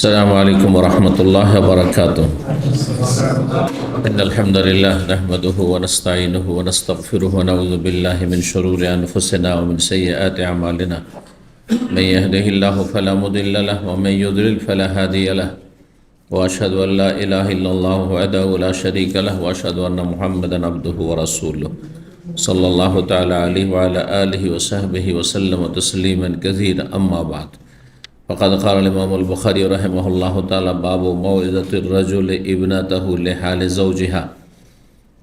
السلام عليكم ورحمة الله وبركاته. إن الحمد لله نحمده ونستعينه ونستغفره ونعوذ بالله من شرور أنفسنا ومن سيئات أعمالنا. من يهده الله فلا مضل له ومن يضلل فلا هادي له. وأشهد أن لا إله إلا الله وحده لا شريك له وأشهد أن محمدا عبده ورسوله صلى الله تعالى عليه وعلى آله وصحبه وسلم تسليما كثيرا. أما بعد فقد قال الإمام البخاري رحمه الله تعالى باب موعظة الرجل ابنته لحال زوجها.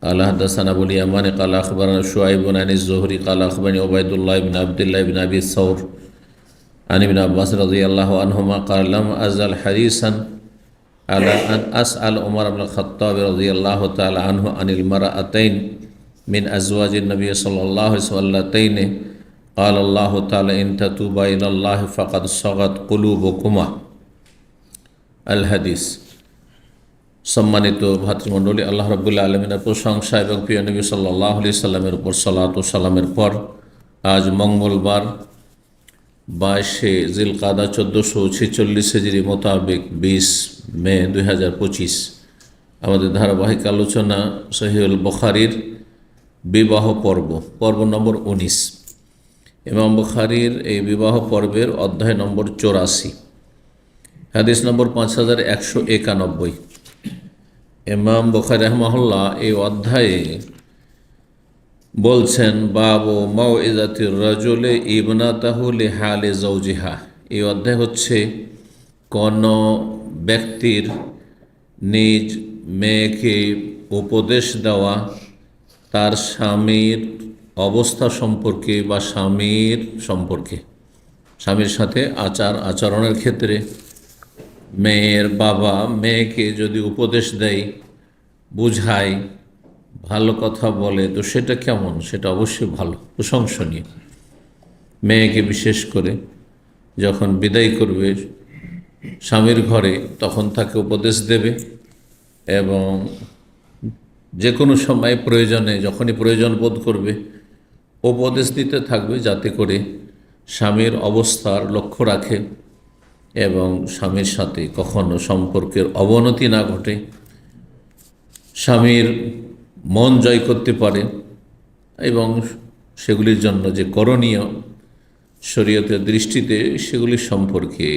قال حدثنا أبو اليمان قال أخبرنا شعيب عن الزهري قال أخبرني عبيد الله بن عبد الله بن أبي ثور عن ابن عباس رضي الله عنهما قال لم أزل حريصا على أن أسأل عمر بن الخطاب رضي الله تعالى عنه عن المرأتين من أزواج النبي صلى الله عليه وسلم. قال الله تعالى إن تتوبا إلى الله فقد صغت قلوبكما আল হাদিস। সম্মানিত ভাতৃমণ্ডলী, আল্লাহ রাব্বুল আলামিনের প্রশংসা এবং প্রিয় নবী সাল্লাল্লাহু আলাইহি সাল্লামের উপর সালাত ও সালামের পর আজ মঙ্গলবার 22 জিলকাদা 1446 হিজরি মোতাবেক 20 মে 2025 আমাদের ধারাবাহিক আলোচনা সহিহুল বুখারীর বিবাহ পর্ব নম্বর 19। ইমাম বুখারীর এই বিবাহ পর্বের অধ্যায় নম্বর 84, হাদিস নম্বর 5191। ইমাম বুখারী রাহিমাহুল্লাহ এই অধ্যায়ে বলছেন বাবু মাউইজাতির রাজুলি ইবনাতাহু লিহালি যাওজিহা। এই অধ্যায় হচ্ছে কোন ব্যক্তির নিজ মেয়েকে উপদেশ দেওয়া তার স্বামীর অবস্থা সম্পর্কে বা স্বামীর সাথে আচরণের ক্ষেত্রে মেয়ের বাবা মেয়েকে যদি উপদেশ দেয়, বুঝায়, ভালো কথা বলে, তো সেটা কেমন? সেটা অবশ্যই ভালো, প্রশংসনীয়। মেয়েকে বিশেষ করে যখন বিদায় করবে স্বামীর ঘরে তখন তাকে উপদেশ দেবে এবং যে কোনো সময় প্রয়োজনে যখনই প্রয়োজন বোধ করবে উপদেশ দিতে থাকবে, যাতে করে স্বামীর অবস্থার লক্ষ্য রাখে এবং স্বামীর সাথে কখনো সম্পর্কের অবনতি না ঘটে, স্বামীর মন জয় করতে পারে এবং সেগুলির জন্য যে করণীয় শরীয়তের দৃষ্টিতে সেগুলি সম্পর্কে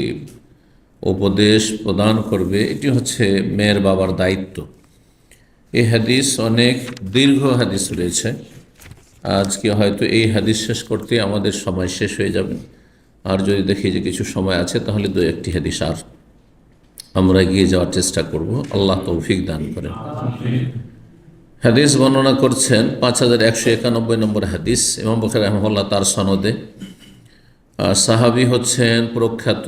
উপদেশ প্রদান করবে। এটি হচ্ছে মেয়ের বাবার দায়িত্ব। এই হাদিস অনেক দীর্ঘ হাদিস রয়েছে। আজকে হয়তো এই হাদিস শেষ করতে আমাদের সময় শেষ হয়ে যাবে, আর যদি দেখি যে কিছু সময় আছে তাহলে দু একটি হাদিস আর আমরা এগিয়ে যাওয়ার চেষ্টা করব। আল্লাহ তৌফিক দান করেন। হাদিস বর্ণনা করছেন 5191 নম্বর হাদিস। ইমাম বুখারী রাহিমাহুল্লাহ তার সনদে সাহাবী হচ্ছেন প্রখ্যাত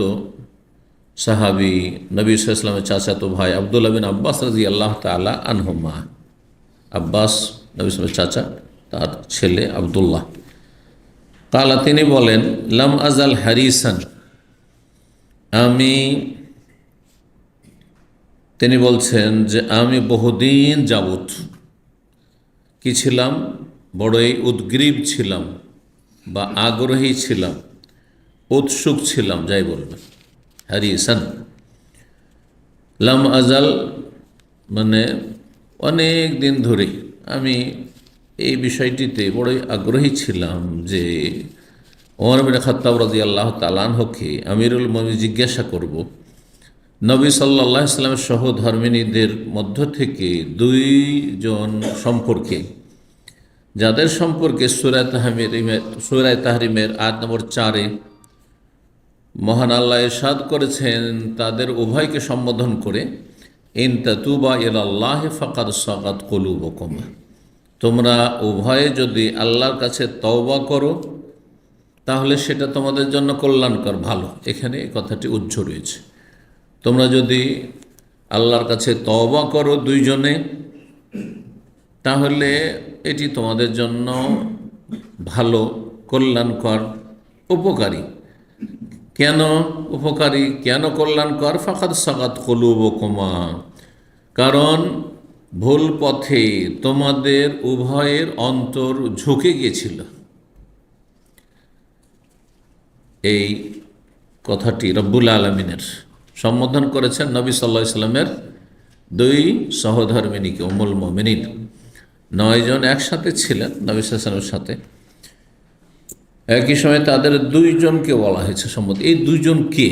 সাহাবী নবী সাল্লাল্লাহু আলাইহি ওয়াসাল্লামের চাচাতো ভাই আব্দুল্লাহ বিন আব্বাস রাদিয়াল্লাহু তাআলা আনহুমা। আব্বাস নবী সাল্লাল্লাহু আলাইহি ওয়াসাল্লামের চাচা, তার ছেলে আব্দুল্লাহ। কালা, তিনি বলেন লাম আজাল হারিসান, তিনি বলছেন যে আমি বহুদিন যাবত কি ছিলাম, বড়ই উদ্গ্রীব ছিলাম বা আগ্রহী ছিলাম, উৎসুক ছিলাম, যাই বলবেন। হারিসান, লাম আজাল মানে অনেক দিন ধরে আমি এই বিষয়টিতে বড়ই আগ্রহী ছিলাম যে ওমর বিন খাত্তাব রাদিয়াল্লাহু তাআলা আনহুকে আমিরুল মুমিনিন জিজ্ঞাসা করব নবী সাল্লাল্লাহু আলাইহি ওয়াসাল্লামের সহধর্মিণীদের মধ্য থেকে দুইজন সম্পর্কে, যাদের সম্পর্কে সূরা তাহরিমের আয়াত নম্বর 4-এ মহান আল্লাহ ইরশাদ করেছেন তাদের উভয়কে সম্বোধন করে ইন তাতুবা ইলাল্লাহি ফাকাদ সাগাত কুলুবুকুমা, তোমরা উভয়ে যদি আল্লাহর কাছে তওবা করো তাহলে সেটা তোমাদের জন্য কল্যাণকর, ভালো। এখানে এই কথাটি উজ্জ্ব রয়েছে। তোমরা যদি আল্লাহর কাছে তওবা করো দুইজনে, তাহলে এটি তোমাদের জন্য ভালো, কল্যাণকর, উপকারী। কেন উপকারী, কেন কল্যাণকর? ফাকাদ সাগাত কুলুবুকুমা, কারণ ভুল পথে তোমাদের উভয়ের অন্তর ঝুঁকে গিয়েছিল। এই কথাটি রব্বুল আলামিনের সম্বোধন করেছেন নবী সাল্লাল্লাহু আলাইহি সাল্লামের দুই সহধর্মিণীকে, উম্মুল মুমিনিন। 9 জন একসাথে ছিলেন নবী সাল্লাল্লাহু আলাইহি সাল্লামের সাথে। একই সময় তাদের 2 জনকে বলা হয়েছে সম্বোধন। এই 2 জন কে?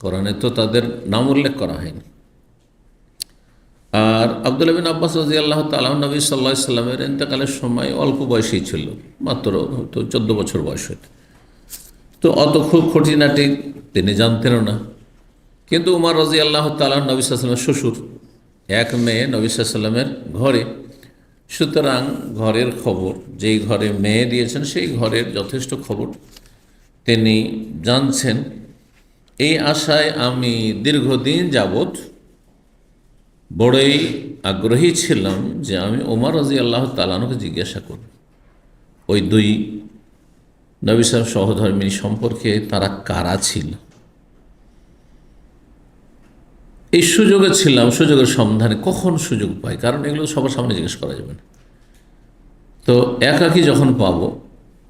কোরআনে তো তাদের নাম উল্লেখ করা হয়নি। আর আব্দুল্লাহ বিন আব্বাস রাদিয়াল্লাহু তাআলা নবী সাল্লাল্লাহু আলাইহি সাল্লামের ইন্তেকালের সময় অল্প বয়সী ছিল, মাত্র তো 14 বছর বয়স হতো। তো অত খুব খুঁটিনাটি তিনি জানতেন না। কিন্তু উমর রাদিয়াল্লাহু তাআলা নবী সাল্লাল্লাহু আলাইহি সাল্লামের শ্বশুর, এক মেয়ে নবী সাল্লাল্লাহু আলাইহি সাল্লামের ঘরে। সুতরাং ঘরের খবর, যেই ঘরে মেয়ে দিয়েছেন সেই ঘরের যথেষ্ট খবর তিনি জানছেন। এই আশায় আমি দীর্ঘদিন যাবৎ বড়ই আগ্রহী ছিলাম যে আমি ওমর রাদিয়াল্লাহু তাআলা আনহুকে জিজ্ঞাসা করব ওই 2 নবী সাল্লাল্লাহু সহধর্মিণী সম্পর্কে তারা কারা ছিল। এই সুযোগে ছিলাম, সুযোগের সন্ধানে। কখন সুযোগ পাই? কারণ এগুলো সবার সামনে জিজ্ঞেস করা যাবে না। তো একাকী যখন পাবো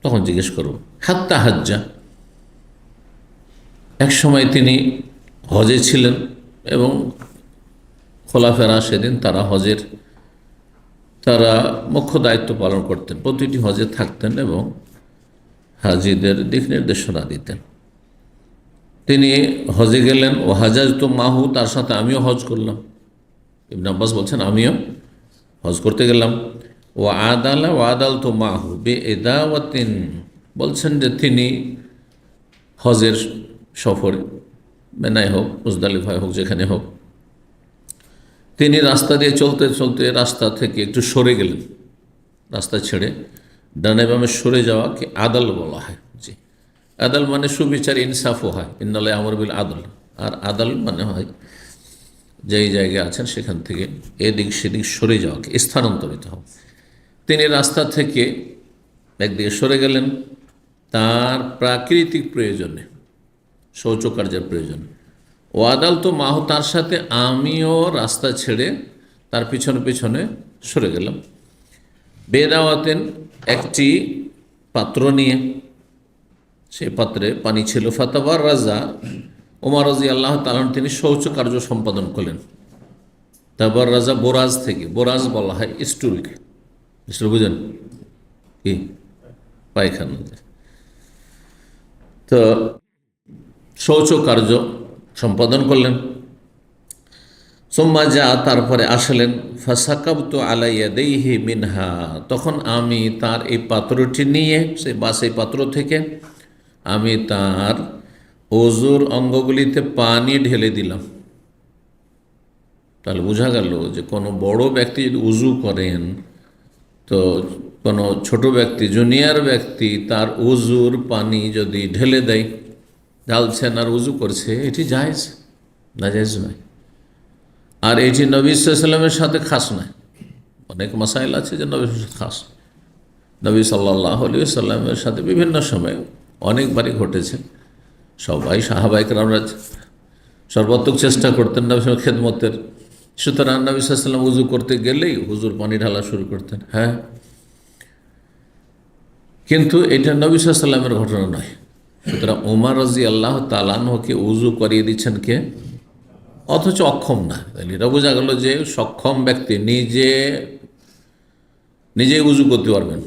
তখন জিজ্ঞেস করব। হাত্তা হাজ্জা, এক সময় তিনি হজে ছিলেন এবং খোলাফায়ে রাশেদিন তারা হজের মুখ্য দায়িত্ব পালন করতেন, প্রতিটি হজে থাকতেন এবং হাজিদের দিক নির্দেশনা দিতেন। তিনি হজে গেলেন, ও হাজাজ তো মাহু, তার সাথে আমিও হজ করলাম। ইবনে আব্বাস বলছেন আমিও হজ করতে গেলাম। ও আদাল তো মাহু বে এদাওয়াতিন, বলছেন যে তিনি হজের সফরে, মেনায় হোক মুজদালিফায় হোক যেখানে হোক, তিনি রাস্তা দিয়ে চলতে চলতে রাস্তা থেকে একটু সরে গেলেন। রাস্তা ছেড়ে ডানে বামে সরে যাওয়াকে আদাল বলা হয়। জি, আদাল মানে সুবিচার, ইনসাফও হয়, ইন্নাল্লাহ আমর বিল আদল। আর আদাল মানে হয় যেই জায়গায় আছেন সেখান থেকে এদিক সেদিক সরে যাওয়াকে স্থানান্তরিত হওয়া। তিনি রাস্তা থেকে একদিকে সরে গেলেন তার প্রাকৃতিক প্রয়োজনে, শৌচকার্যের প্রয়োজনে। ও আদাল তো মাহ, তার সাথে আমিও রাস্তা ছেড়ে তার পিছনে পিছনে সরে গেলাম। বেদাওয়াতেন, একটি পাত্র নিয়ে, সেই পাত্রে পানি ছিল। ফাতাবার রাজা, ওমর রাদিয়াল্লাহু তাআলা তিনি শৌচ কার্য সম্পাদন করলেন। তারপর রাজা বোরাজ থেকে, বোরাজ বলা হয় স্টুলকে, স্টুল বুঝেন কি? পায়খানা। তো শৌচ কার্য সম্পাদন করলেন। সুম্মা যা, তারপরে আসলেন। ফাসাকাবতু আলা ইয়াদাইহি মিনহা, তখন আমি তার এই পাত্রটি নিয়ে সেই পাত্র থেকে আমি তার ওযুর অঙ্গগুলিতে পানি ঢেলে দিলাম। তাহলে বোঝা গেল যে কোনো বড় ব্যক্তি যদি উজু করেন, তো কোনো ছোট ব্যক্তি, জুনিয়র ব্যক্তি তার উজুর পানি যদি ঢেলে দেয়, ঢালছেন আর উজু করছে, এটি জায়েজ, নাজায়েজ নয়। আর এটি নবী সাল্লাল্লাহু আলাইহি ওয়াসাল্লামের সাথে খাস নয়। অনেক মাসাইল আছে যে নবীর সাথে খাস। নবী সাল্লাল্লাহু আলাইহি ওয়াসাল্লামের সাথে বিভিন্ন সময় অনেকবারই ঘটেছে। সবাই সাহাবায়ে কেরামরা সর্বাত্মক চেষ্টা করতেন নবী সাল্লাল্লাহু খেদমতের। সুতরাং নবী সাল্লাল্লাহু আলাইহি ওয়াসাল্লাম উজু করতে গেলেই হুজুর পানি ঢালা শুরু করতেন। হ্যাঁ, কিন্তু এটা নবী সাল্লাল্লাহু আলাইহি ওয়াসাল্লামের ঘটনা নয়। সুতরাং ওমর রাদিয়াল্লাহু তাআলা আনহুকে উজু করিয়ে দিচ্ছেন কে? অথচ অক্ষম না। তাহলে এটা বোঝা গেল যে সক্ষম ব্যক্তি নিজেই উজু করতে পারবেন,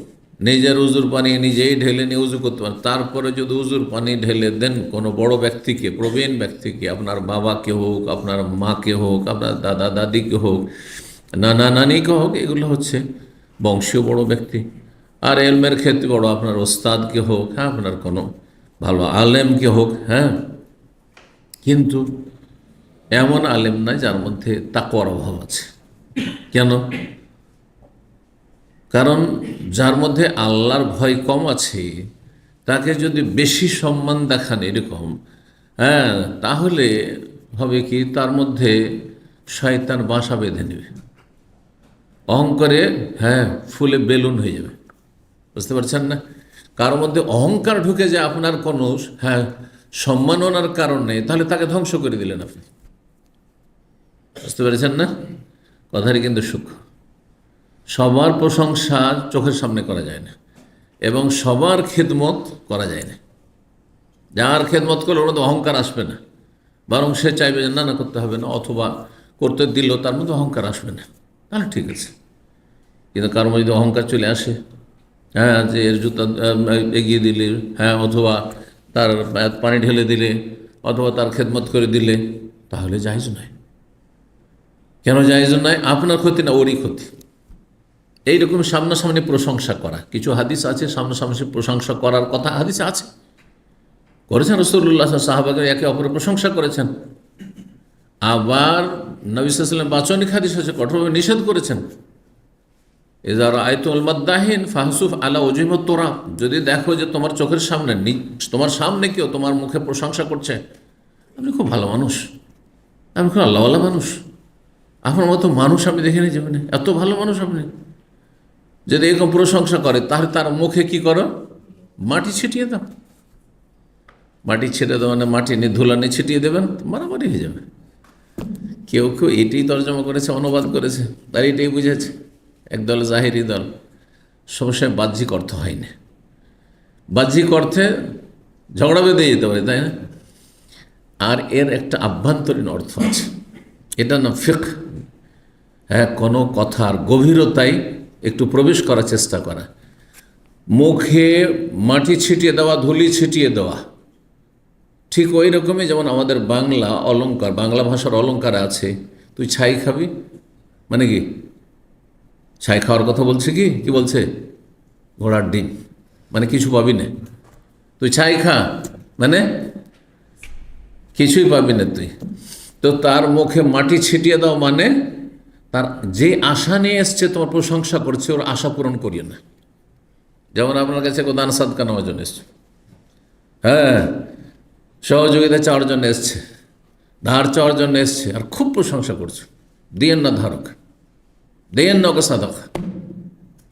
নিজের উজুর পানি নিজেই ঢেলে নিয়ে উজু করতে পারেন। তারপরে যদি উজুর পানি ঢেলে দেন কোনো বড় ব্যক্তিকে, প্রবীণ ব্যক্তিকে, আপনার বাবাকে হোক, আপনার মাকে হোক, আপনার দাদা দাদিকে হোক, নানা নানিকে হোক, এগুলো হচ্ছে বংশীয় বড় ব্যক্তি। আর এলমের ক্ষেত্রে বড় আপনার ওস্তাদকে হোক, হ্যাঁ, আপনার কোনো ভালো আলেমকে হোক, হ্যাঁ, কিন্তু এমন আলেম নাই যার মধ্যে তাকওয়ার অভাব আছে। কেন? কারণ যার মধ্যে আল্লাহর ভয় কম আছে তাকে যদি বেশি সম্মান দেখান এরকম, হ্যাঁ, তাহলে হবে কি, তার মধ্যে শয়তান বাসা বেঁধে নেবে, অহংকারে, হ্যাঁ, ফুলে বেলুন হয়ে যাবে। বুঝতে পারছেন না? কারোর মধ্যে অহংকার ঢুকে যায় আপনার কোনো, হ্যাঁ, সম্মাননার কারণে, তাহলে তাকে ধ্বংস করে দিলেন আপনি। বুঝতে পেরেছেন না? কথাটি কিন্তু সূক্ষ্ম। সবার প্রশংসা চোখের সামনে করা যায় না এবং সবার খেদমত করা যায় না। যার খেদমত করলে ওর মধ্যে অহংকার আসবে না, বরং সে চাইবে যে না করতে হবে না, অথবা করতে দিল তার মধ্যে অহংকার আসবে না, তাহলে ঠিক আছে। কিন্তু কারো মধ্যে যদি অহংকার চলে আসে, হ্যাঁ, যে এর জুতা এগিয়ে দিলে, হ্যাঁ, অথবা তার পানি ঢেলে দিলে, অথবা তার খেদমত করে দিলে, তাহলে জায়েজ নয়। কেন জায়েজ নয়? আপনার ক্ষতি না, ওরই ক্ষতি। এইরকম সামনাসামনি প্রশংসা করা, কিছু হাদিস আছে সামনাসামনি প্রশংসা করার কথা হাদিসে আছে, করেছেন রাসূলুল্লাহ, সাহাবাকে একে অপরের প্রশংসা করেছেন। আবার নবী সাল্লাল্লাহু আলাইহি ওয়াসাল্লাম বাচনিক হাদিস আছে, কঠোরভাবে নিষেধ করেছেন। ইযা রাআইতুল মাদ্দাহিন ফাহসুফ আলা ওয়াজহিহিম তুরাব, যদি দেখো যে তোমার চোখের সামনে, তোমার সামনে কেউ তোমার মুখে প্রশংসা করছে, আপনি খুব ভালো মানুষ, আপনি খুব আল্লাহওয়ালা মানুষ, আপনার মতো মানুষ আমি দেখিনি জীবনে, এত ভালো মানুষ আপনি, যদি এরকম প্রশংসা করে, তাহলে তার মুখে কি করো? মাটি ছিটিয়ে দাও। মাটি ছিটিয়ে দেওয়া মানে মাটি নিয়ে ধুলা নিয়ে ছিটিয়ে দেবেন, মারামারি হয়ে যাবে। কেউ কেউ এটাই তর্জমা করেছে, অনুবাদ করেছে, তার এটাই বুঝেছে। একদল জাহেরি দল, সবসময় বাহ্যিক অর্থ হয়নি, বাহ্যিক অর্থে ঝগড়া বেঁধে যেতে পারে, তাই না? আর এর একটা আভ্যন্তরীণ অর্থ আছে, এটা না ফিকহ, হ্যাঁ, কোনো কথার গভীরতায় একটু প্রবেশ করার চেষ্টা করা। মুখে মাটি ছিটিয়ে দেওয়া, ধুলি ছিটিয়ে দেওয়া, ঠিক ওই রকমই যেমন আমাদের বাংলা অলঙ্কার, বাংলা ভাষার অলঙ্কার আছে, তুই ছাই খাবি মানে কি? ছাই খাওয়ার কথা বলছে, কি কি বলছে? ঘোড়ার ডিম, মানে কিছু পাবি না। তুই ছাই খা মানে কিছুই পাবি না তুই। তো তার মুখে মাটি ছিটিয়ে দাও মানে তার যে আশা নিয়ে এসছে, তোমার প্রশংসা করছে, ওর আশা পূরণ করিও না। যেমন আপনার কাছে দান সাদকা নেওয়ার জন্য এসছে, হ্যাঁ, সহযোগিতা চাওয়ার জন্য এসছে, ধার চাওয়ার জন্য এসছে, আর খুব প্রশংসা করছে, দিয়েন না ধারক, দিয়েন না ওকে সাদক,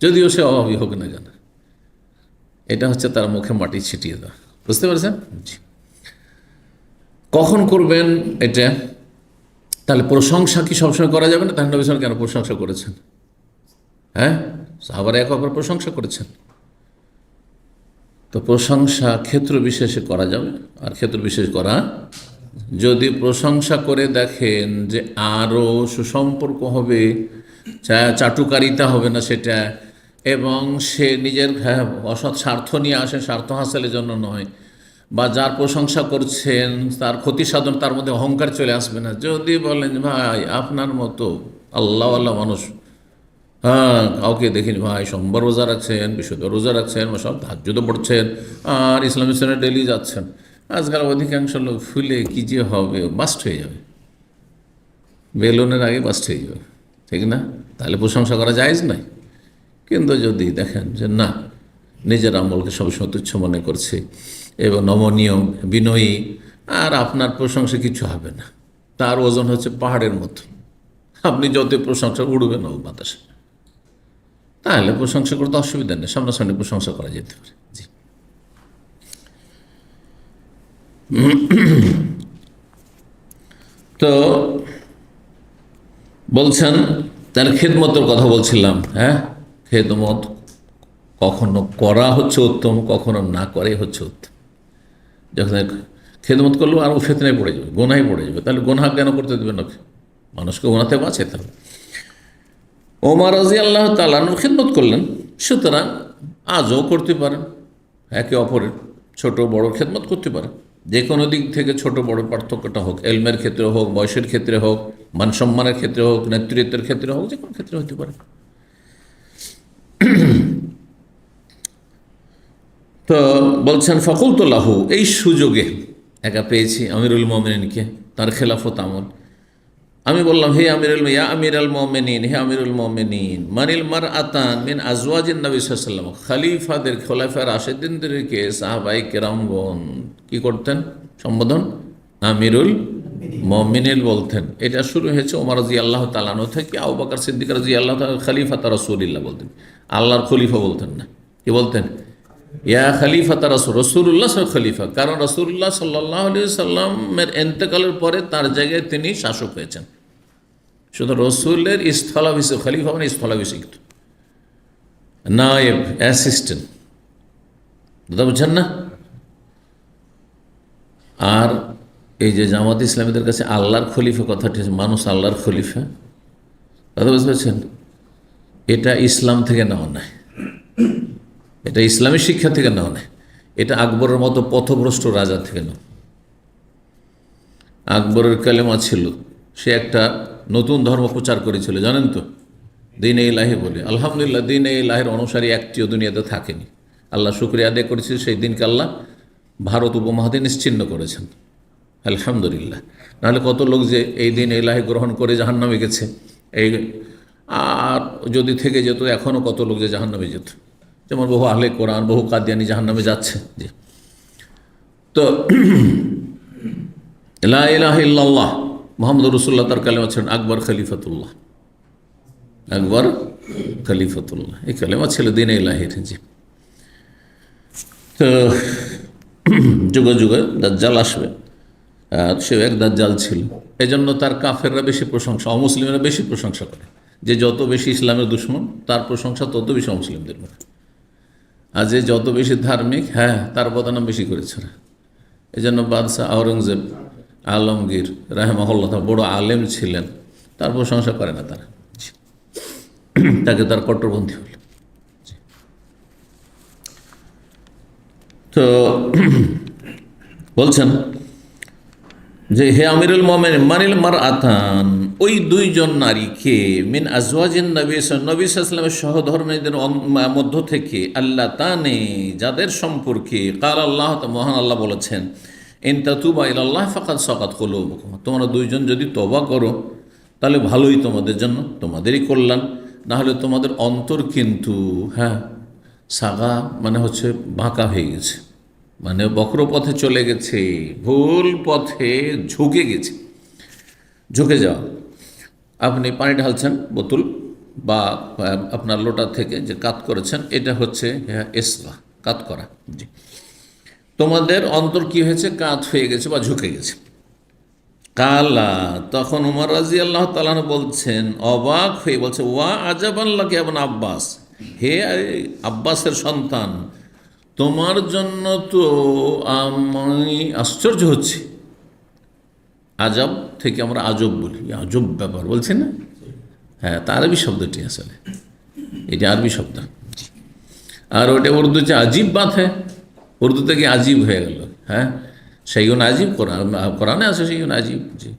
যদিও সে অভাবী হোক না কেন। এটা হচ্ছে তার মুখে মাটি ছিটিয়ে দেওয়া। বুঝতে পারছেন? জি। কখন করবেন এটা? তাহলে প্রশংসা কি সবসময় করা যাবে না? তাহলে নবী সাল্লাল্লাহু আলাইহি ওয়াসাল্লাম কেন প্রশংসা করেছেন? হ্যাঁ, সাহাবারা একে অপরের প্রশংসা করেছেন। তো প্রশংসা ক্ষেত্র বিশেষে করা যাবে, আর ক্ষেত্র বিশেষ করা, যদি প্রশংসা করে দেখেন যে আরও সুসম্পর্ক হবে, চাটুকারিতা হবে না সেটা, এবং সে নিজের অসৎ স্বার্থ নিয়ে আসে, স্বার্থ হাসিলের জন্য নয়, বা যার প্রশংসা করছেন তার ক্ষতি সাধন, তার মধ্যে অহংকার চলে আসবে না। যদি বলেন ভাই আপনার মতো আল্লাহওয়ালা মানুষ, হ্যাঁ, কাউকে দেখিনি ভাই, সোমবার রোজা রাখছেন, বিশুদ্ধ রোজা রাখছেন, সব তাহাজ্জুদও পড়ছেন, আর ইসলামী সেন্টারে ডেলি যাচ্ছেন, আজকাল অধিকাংশ লোক ফুলে কি যে হবে, বাস্ট হয়ে যাবে, বেলুনের আগে বাস্ট হয়ে যাবে, ঠিক না? তাহলে প্রশংসা করা জায়েজ নাই। কিন্তু যদি দেখেন যে না, নিজের আমলকে সবসময় তুচ্ছ মনে করছে এবং নমনীয় বিনয়ী, আর আপনার প্রশংসা কিছু হবে না, তার ওজন হচ্ছে পাহাড়ের মতো, আপনি যত প্রশংসা উড়বেন ও বাতাসে, তাহলে প্রশংসা করতে অসুবিধা নেই, সামনাসামনি প্রশংসা করা যেতে পারে। জি। তো বলছেন, তার খেদমতের কথা বলছিলাম। হ্যাঁ, খেদমত কখনো করা হচ্ছে উত্তম, কখনো না করে হচ্ছে উত্তম। যখন খেদমত করলেও আরও ফিতনায় পড়ে যাবে, গোনায় পড়ে যাবে, তাহলে গোনা কেন করতে দেবেন ওকে? মানুষকে গোনাতে বাঁচাতে হবে। ওমর রাদিয়াল্লাহু তাআলা আনহু খেদমত করলেন, সুতরাং আজও করতে পারেন, একে অপরের ছোট বড় খেদমত করতে পারেন। যে কোনো দিক থেকে ছোট বড় পার্থক্যটা হোক, এলমের ক্ষেত্রে হোক, বয়সের ক্ষেত্রে হোক, মান সম্মানের ক্ষেত্রে হোক, নেতৃত্বের ক্ষেত্রে হোক, যে কোনো ক্ষেত্রে হতে পারে। তো বলছেন ফাকুলতু লাহু, এই সুযোগে একা পেয়েছি আমিরুল মুমিনিনকে, তার খেলাফত আমল, আমি বললাম হে আমিরুল ইয়া আমিরুল মুমিনিন, হে আমিরুল মুমিনিন, মানিল মারআতান মিন আজওয়াজিন নবী সাল্লাল্লাহু আলাইহি ওয়াসাল্লাম, খলিফাদের, খোলাফায়ে রাশিদিনদেরকে সাহাবায়ে কেরামগণ কি করতেন? সম্বোধন আমিরুল মুমিনিন বলতেন। এটা শুরু হয়েছে ওমর রাদিয়াল্লাহু তাআলা আনহু থেকে। আবু বকর সিদ্দিক রাদিয়াল্লাহু তাআলা খলিফাত রাসূলুল্লাহ বলতেন, আল্লাহর খলিফা বলতেন না। কি বলতেন? ইয়া খলিফাত রাসূল, রাসূলুল্লাহ খলিফা, কারণ রাসূলুল্লাহ সাল্লাল্লাহু আলাইহি ওয়াসাল্লামের ইন্তেকালের পরে তার জায়গায় তিনি শাসক হয়েছেন। শুধু রসুলের স্থলাভিষিক্ত, খলিফা মানে স্থলাভিষিক্ত, নায়েব, অ্যাসিস্ট্যান্ট, বুঝছেন না? আর এই যে জামাত ইসলামীদের কাছে আল্লাহর খলিফা কথাটি, মানুষ আল্লাহর খলিফা, কথা বুঝতে পারছেন? এটা ইসলাম থেকে নেওয়া নয়, এটা ইসলামী শিক্ষা থেকে নেওয়া নয়, এটা আকবরের মতো পথভ্রষ্ট রাজা থেকে নেওয়া। আকবরের কালেমা ছিল, সে একটা নতুন ধর্ম প্রচার করেছিল, জানেন তো, দ্বীন-ই ইলাহী বলে। আলহামদুলিল্লাহ, দ্বীন-ই ইলাহীর অনুসারী একটিও দুনিয়াতে থাকেনি। আল্লাহ শুকরিয়া আদায় করেছে, সেই দিনকে আল্লাহ ভারত উপমহাদেশে নিশ্চিহ্ন করেছেন, আলহামদুলিল্লাহ। নাহলে কত লোক যে এই দ্বীন-ই ইলাহী গ্রহণ করে জাহান্নামে গেছে, এই আর যদি থেকে যেত এখনও কত লোক যে জাহান্নামে যেত, যেমন বহু আহলে কোরআন, বহু কাদিয়ানি জাহান্নামে যাচ্ছে। জি, তো লা ইলাহা ইল্লাল্লাহ মুহাম্মদ রাসূলুল্লাহ তার কালেমা ছিলেন আকবর খলিফাতুল্লাহ, আকবর খলিফাতুল্লাহ, এই কালেমা ছিল দ্বীন-ই ইলাহীর। জি, তো যুগে যুগে দাজ্জাল আসবে, আর সে এক দাজ্জাল ছিল, এই জন্য তার কাফেররা বেশি প্রশংসা, অমুসলিমরা বেশি প্রশংসা করে, যে যত বেশি ইসলামের দুশ্মন তার প্রশংসা তত বেশি অমুসলিমদের মধ্যে, আর যে যত বেশি ধার্মিক, হ্যাঁ, তার বদনাম বেশি করেছে। এই জন্য বাদশাহ আওরঙ্গজেব আলমগীর রাহেমাহুল্লাহ বড় আলেম ছিলেন, তার প্রশংসা করে না তারা, তাকে তার কট্টরপন্থী হল। তো বলছেন যে হে আমিরুল মুমিনিন মানিল মার আতান, ওই দুইজন নারীকে মিন আজওয়াজিন নবী সাল্লাল্লাহু আলাইহি ওয়াসাল্লামের সহধর্মীদের মধ্য থেকে, আল্লাহ তানে, যাদের সম্পর্কে কাল আল্লাহ, মহান আল্লাহ বলেছেন, ইন তাতুবা ইলাল্লাহ ফাকাদ সাকাত কুলুবুকুম, তোমরা দুইজন যদি তওবা করো তাহলে ভালোই তোমাদের জন্য, তোমাদেরই কল্যাণ, না হলে তোমাদের অন্তর কিন্তু, হ্যাঁ, সাগা মানে হচ্ছে বাঁকা হয়ে গেছে, মানে বক্র পথে চলে গেছে, ভুল পথে ঝুঁকে গেছে। ঝুঁকে যাওয়া, আপনি পানি ঢালছেন বোতল বা আপনার লোটা থেকে যে কাত করেছেন, এটা হচ্ছে ইসগা, কাত করা। জি, তোমাদের অন্তর কি হয়েছে, কাত হয়ে গেছে বা ঝুঁকে গেছে। কালা, তখন উমর রাদিয়াল্লাহু তাআলা বলছেন, অবাক হয়ে বলছে, ওয়া আজাবান লাকা ইবনে আব্বাস, হে আব্বাসের সন্তান, তোমার জন্য তো আমি আশ্চর্য হচ্ছি। আজাব থেকে আমরা আজব বলি, আজব ব্যাপার বলছি না, হ্যাঁ, তা আরবি শব্দটি আসলে, এটা আরবি শব্দ, আর ওটা উর্দুতে আজিব বাত হ্যাঁ, উর্দু থেকে আজিব হয়ে গেল। হ্যাঁ, সেইগুন আজিব, কোরআনে আছে সেইগুন আজিব। জি,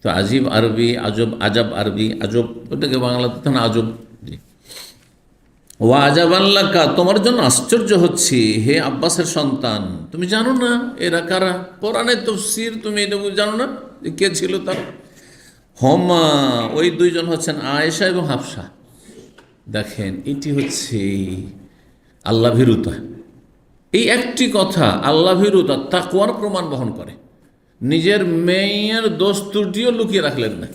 তো আজিব আরবি, আজব, আজাব আরবি, আজব ওটাকে বাংলাতে তো না আজব। জি, ওয়া আজাবান লাকা, তোমার জন্য আশ্চর্য হচ্ছে হে আব্বাসের সন্তান, তুমি জানো না এরা কারা? কোরআনের তাফসীর তুমি এটা জানো না যে কে ছিল তারা? হমা, ওই দুইজন হচ্ছেন আয়েশা এবং হাফসা। দেখেন, এটি হচ্ছে আল্লাহ ভীরুতা। এই একটি কথা আল্লাহ ভীরুতা, তাকওয়ার প্রমাণ বহন করে। নিজের মেয়ের দোষ ত্রুটিও লুকিয়ে রাখলেন না।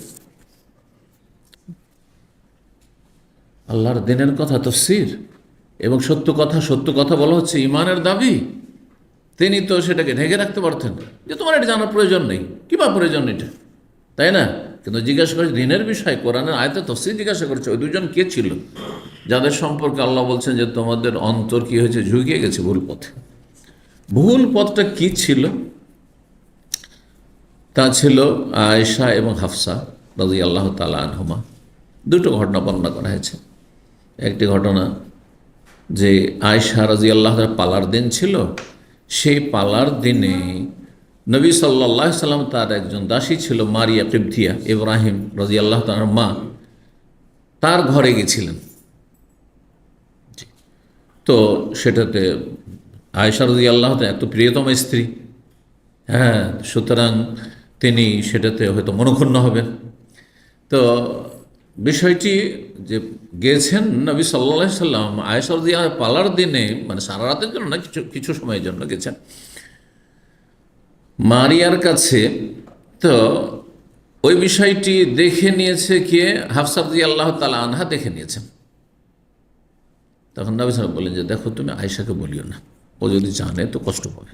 আল্লাহর দিনের কথা তাফসীর এবং সত্য কথা বলা হচ্ছে ইমানের দাবি। তিনি তো সেটাকে ঢেকে রাখতে পারতেন, যে তোমার এটা জানার প্রয়োজন নেই, কিংবা প্রয়োজন এটা, তাই না? কিন্তু জিজ্ঞাসা করেছে দিনের বিষয়, কোরআনের আয়াতে তাফসীর জিজ্ঞাসা করেছে, ওই দুজন কে ছিল যাদের সম্পর্কে আল্লাহ বলছেন যে তোমাদের অন্তর কি হয়েছে, ঝুঁকে গেছে ভুল পথে। ভুল পথটা কি ছিল? তা ছিল আয়েশা এবং হাফসা রাদিয়াল্লাহু তাআলা আনহুমা। দুটো ঘটনা বর্ণনা করা হয়েছে। একটি ঘটনা যে আয়েশা রাদিয়াল্লাহু তাআলা পালার দিন ছিল, সেই পালার দিনে নবী সাল্লাল্লাহু আলাইহি সাল্লাম, তার একজন দাসী ছিল মারিয়া কিবতিয়া, ইব্রাহিম রাদিয়াল্লাহু তাআলার মা, তার ঘরে গেছিলেন। তো সেটাতে আয়েশা রাদিয়াল্লাহু তাআলা এত প্রিয়তম স্ত্রী, হ্যাঁ, সুতরাং তিনি সেটাতে হয়তো মনক্ষুণ্ণ হবেন। তো বিষয়টি যে গেছেন নবী সাল্লাল্লাহু আলাইহি সাল্লাম আয়েশা রাদিয়াল্লাহু তাআলা পালার দিনে, মানে সারা রাতের জন্য না, কিছু সময়ের জন্য গেছেন মারিয়ার কাছে। তো ওই বিষয়টি দেখে নিয়েছে কে? হাফসা রাদিয়াল্লাহু তাআলা আনহা দেখে নিয়েছেন। তখন নবী সাল্লাল্লাহু আলাইহি ওয়াসাল্লাম বললেন যে দেখো, তুমি আয়েশাকে বলিও না, ও যদি জানে তো কষ্ট পাবে।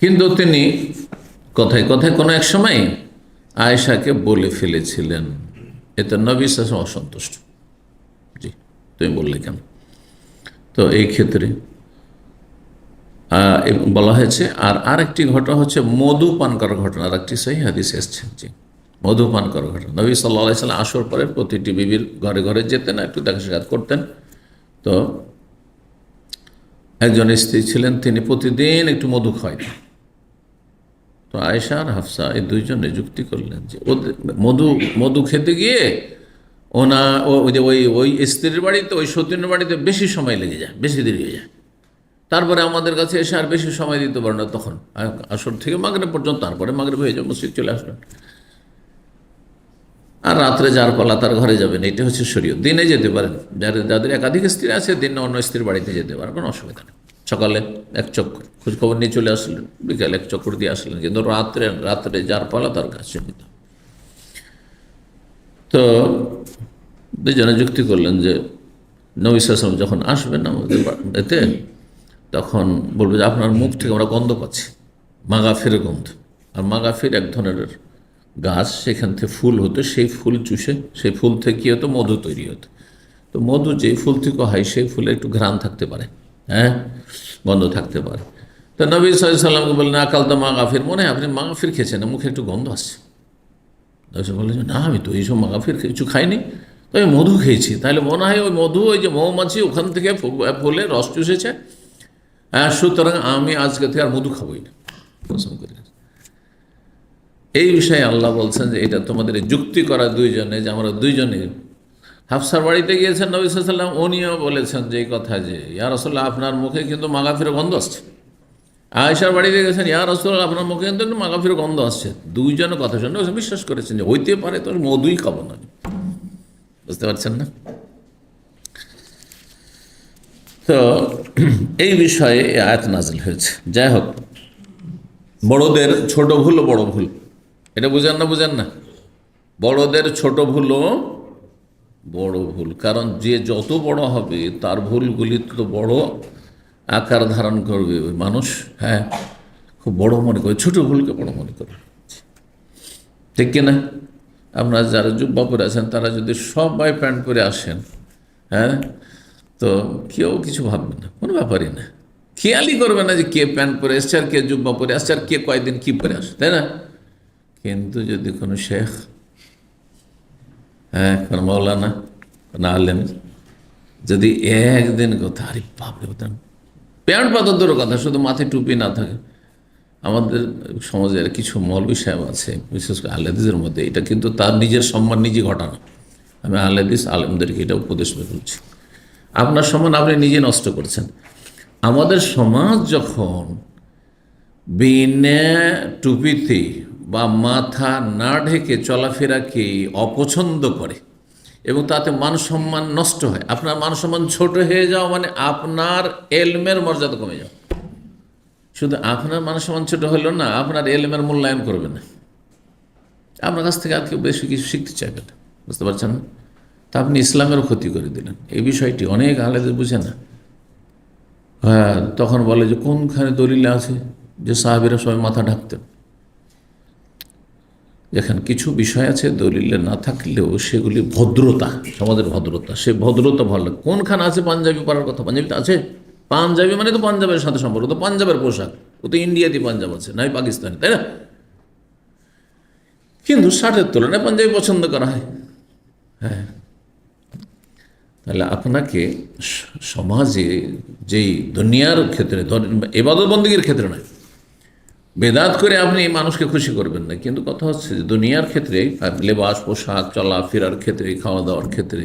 কিন্তু তিনি কথায় কথায় কোনো এক সময় আয়েশাকে বলে ফেলেছিলেন, এতে নবী সাল্লাল্লাহু আলাইহি ওয়াসাল্লাম অসন্তুষ্ট। জি, তুমি বললে কেন? তো এই ক্ষেত্রে বলা হয়েছে। আর আরেকটি ঘটনা হচ্ছে মধু পান করার ঘটনা, আর একটি সহিহ হাদিস এসছে জি, মধু পান করার ঘটনা। নবী সাল্লাল্লাহু আলাইহি সাল্লাম আসর পরে প্রতিটি বিবির ঘরে ঘরে যেতেন, একটু দেখা সাক্ষাৎ করতেন। তো একজন স্ত্রী ছিলেন, তিনি প্রতিদিন একটু মধু খাওয়াইতেন। তো আয়েশা আর হাফসা এই দুইজনে যুক্তি করলেন যে ওদের মধু মধু খেতে গিয়ে ওই যে ওই স্ত্রীর বাড়িতে, ওই সতীনের বাড়িতে বেশি সময় লেগে যায়, বেশি দেরি হয়ে যায়। তারপরে আমাদের কাছে এসে আর বেশি সময় দিতে পারে না, তখন আসর থেকে মাগরিব পর্যন্ত, তারপরে মাগরিব হয়ে যাবে, মসজিদ চলে আসবেন। আর রাত্রে যার পালা তার ঘরে যাবেন, এটা হচ্ছে শরীয়ত। দিনে যেতে পারেন, যাদের একাধিক স্ত্রী আছে দিনে অন্য স্ত্রীর বাড়িতে যেতে পারেন, কোনো অসুবিধা নেই। সকালে এক চক্কর খোঁজখবর নিয়ে চলে আসলেন, বিকালে এক চক্কর দিয়ে আসলেন, কিন্তু রাত্রে যার পালা তার কাছে নিতে। তো দুজনে যুক্তি করলেন যে নবী সাল্লাল্লাহু আলাইহি ওয়াসাল্লাম যখন আসবেন আমাদের বাড়িতে, তখন বলবে যে আপনার মুখ থেকে আমরা গন্ধ পাচ্ছি, মাগাফির গন্ধ। আর মাগাফির এক ধরনের গাছ, সেখান থেকে ফুল হতো, সেই ফুল চুষে সেই ফুল থেকে কী হতো, মধু তৈরি হতো। তো মধু যে ফুল থেকে হয় সেই ফুলে একটু ঘ্রাণ থাকতে পারে, হ্যাঁ, গন্ধ থাকতে পারে। তো নবী সাল্লাল্লাহু আলাইহি ওয়াসাল্লামকে বললেন আকাল তো মাগাফির, মনে হয় আপনি মাগাফির খেয়েছেন না, মুখে একটু গন্ধ আসছে। বললেন যে না, আমি তো এইসব মাগাফির কিছু খাইনি, তো আমি মধু খেয়েছি। তাহলে মনে হয় ওই মধু, ওই যে মৌমাছি ওখান থেকে ফুলে রস চুষেছে, সুতরাং আমি আজকে থেকে আর মধু খাবোই না, পছন্দ করি না। এই বিষয়ে আল্লাহ বলছেন যে এটা তোমাদের যুক্তি করা দুইজনে, যে আমরা দুইজনে হাফসার বাড়িতে গিয়েছেন নবী সাল্লাল্লাহু আলাইহি ওয়াসাল্লাম, উনিও বলেছেন যে এই কথা যে ইয়া রাসূলুল্লাহ আপনার মুখে কিন্তু মাগাফির গন্ধ আসছে। আয়েশার বাড়িতে গেছেন, ইয়া রাসূলুল্লাহ আপনার মুখে কিন্তু মাগাফির গন্ধ আসছে। দুইজনের কথা শুনে বিশ্বাস করেছেন যে হইতে পারে, তো মধুই খাবো না। বুঝতে পারছেন না? তো এই বিষয়ে আয়াত নাজিল হয়েছে। যাই হোক, বড়দের ছোট ভুলও বড় ভুল, এটা বুঝেন না? বড়দের ছোট ভুলও বড় ভুল, কারণ যে যত বড় হবে তার ভুলগুলি তো বড় আকার ধারণ করবে। ওই মানুষ, হ্যাঁ, খুব বড় মনে করে, ছোট ভুলকে বড় মনে করে, ঠিক কিনা? আপনারা যারা জুব্বা পরে আছেন তারা যদি সবাই প্যান্ট পরে আসেন, হ্যাঁ, তো কেউ কিছু ভাববে না, কোনো ব্যাপারই না, খেয়ালই করবে না যে কে প্যান্ট পরে এসছে আর কে জুব্বা পরে আসছে আর কে কয়েকদিন কী পরে আসে, তাই না? কিন্তু যদি কোনো শেখ, হ্যাঁ, কোনো মৌলানা, কোনো আলেম যদি একদিন কথা, আরে বাপরে, প্যান্ট পাতার কথা, শুধু মাথায় টুপি না থাকে। আমাদের সমাজের কিছু মৌলবী সাহেব আছে, বিশেষ করে আহলে হাদিসের মধ্যে, এটা কিন্তু তার নিজের সম্মান নিজে ঘটানো। আমি আহলে হাদিস আলেমদেরকে এটা উপদেশ বলছি, আপনার সম্মান আপনি নিজে নষ্ট করছেন। আমাদের সমাজ যখন বিনা টুপিতে বা মাথা না ঢেকে চলাফেরাকে অপছন্দ করে এবং তাতে মান সম্মান নষ্ট হয়, আপনার মান সম্মান ছোট হয়ে যাওয়া মানে আপনার এলমের মর্যাদা কমে যাওয়া। শুধু আপনার মান সম্মান ছোট হলো না, আপনার এলমের মূল্যায়ন করবে না, আপনার কাছ থেকে আর কেউ বেশি কিছু শিখতে চাইবে না। বুঝতে পারছেন না? তা আপনি ইসলামেরও ক্ষতি করে দিলেন। এই বিষয়টি অনেক আলেদের বুঝে না। হ্যাঁ, তখন বলে যে কোনখানে দলিলে আছে যে সাহাবীরা সবাই মাথা ঢাকতেন। যেখানে কিছু বিষয় আছে দলিলে না থাকলেও সেগুলি ভদ্রতা, সমাজের ভদ্রতা, সে ভদ্রতা ভালো লাগে। কোনখানে আছে পাঞ্জাবি পরার কথা? পাঞ্জাবিতে আছে? পাঞ্জাবি মানে তো পাঞ্জাবের সাথে সম্পর্ক, তো পাঞ্জাবের পোশাক, ও তো ইন্ডিয়াতে পাঞ্জাব আছে, নাই পাকিস্তানে, তাই না? কিন্তু শার্টের তুলনায় পাঞ্জাবি পছন্দ করা হয়। হ্যাঁ, তাহলে আপনাকে সমাজে যেই দুনিয়ার ক্ষেত্রে, ইবাদত বন্দেগীর ক্ষেত্রে নয়, বেদাত করে আপনি মানুষকে খুশি করবেন না, কিন্তু কথা হচ্ছে যে দুনিয়ার ক্ষেত্রে, লেবাস, পোশাক, চলাফেরার ক্ষেত্রে, খাওয়া দাওয়ার ক্ষেত্রে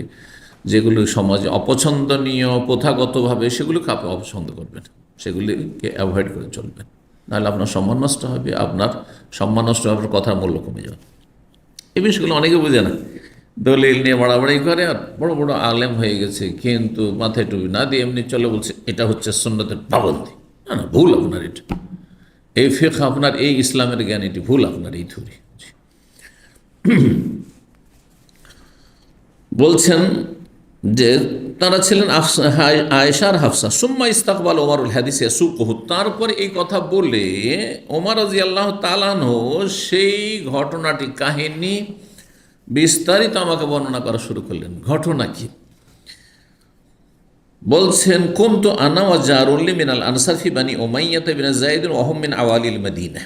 যেগুলো সমাজে অপছন্দনীয় প্রথাগতভাবে, সেগুলোকে আপনি অপছন্দ করবেন, সেগুলিকে অ্যাভয়েড করে চলবেন। নাহলে আপনার সম্মান নষ্ট হবে, আপনার সম্মান নষ্ট হবে, আপনার কথার মূল্য কমে যাবে। এই বিষয়গুলো অনেকে বুঝে না, দলিল নিয়ে বাড়াবাড়ি করে, আর বড় বড় আলেম হয়ে গেছে, কিন্তু মাথায় টুপি না দিয়ে এমনি চলে, বলছে এটা হচ্ছে সুন্নতের পাবন্দি। না না, ভুল আপনার এটা, এই ফিকহ আপনার, এই ইসলামের জ্ঞান, এটি ভুল আপনার, এই থিওরি। বলছেন যে তারা ছিলেন আয়েশা আর হাফসা। সুম্মা ইস্তাকবাল ওমরুল হাদিস ইয়াসুকুহু, তারপরে এই কথা বলে ওমর রাদিয়াল্লাহু তাআলা আনহু সেই ঘটনাটি, কাহিনী বিস্তারিত আমাকে বর্ণনা করা শুরু করলেন। ঘটনা কি? বলছেন কুনতু আনা ওয়া জারুন লি মিনাল আনসার ফি বানি উমাইয়া বিন যায়েদ ওয়া হুম মিন আওয়ালিল মদিনা।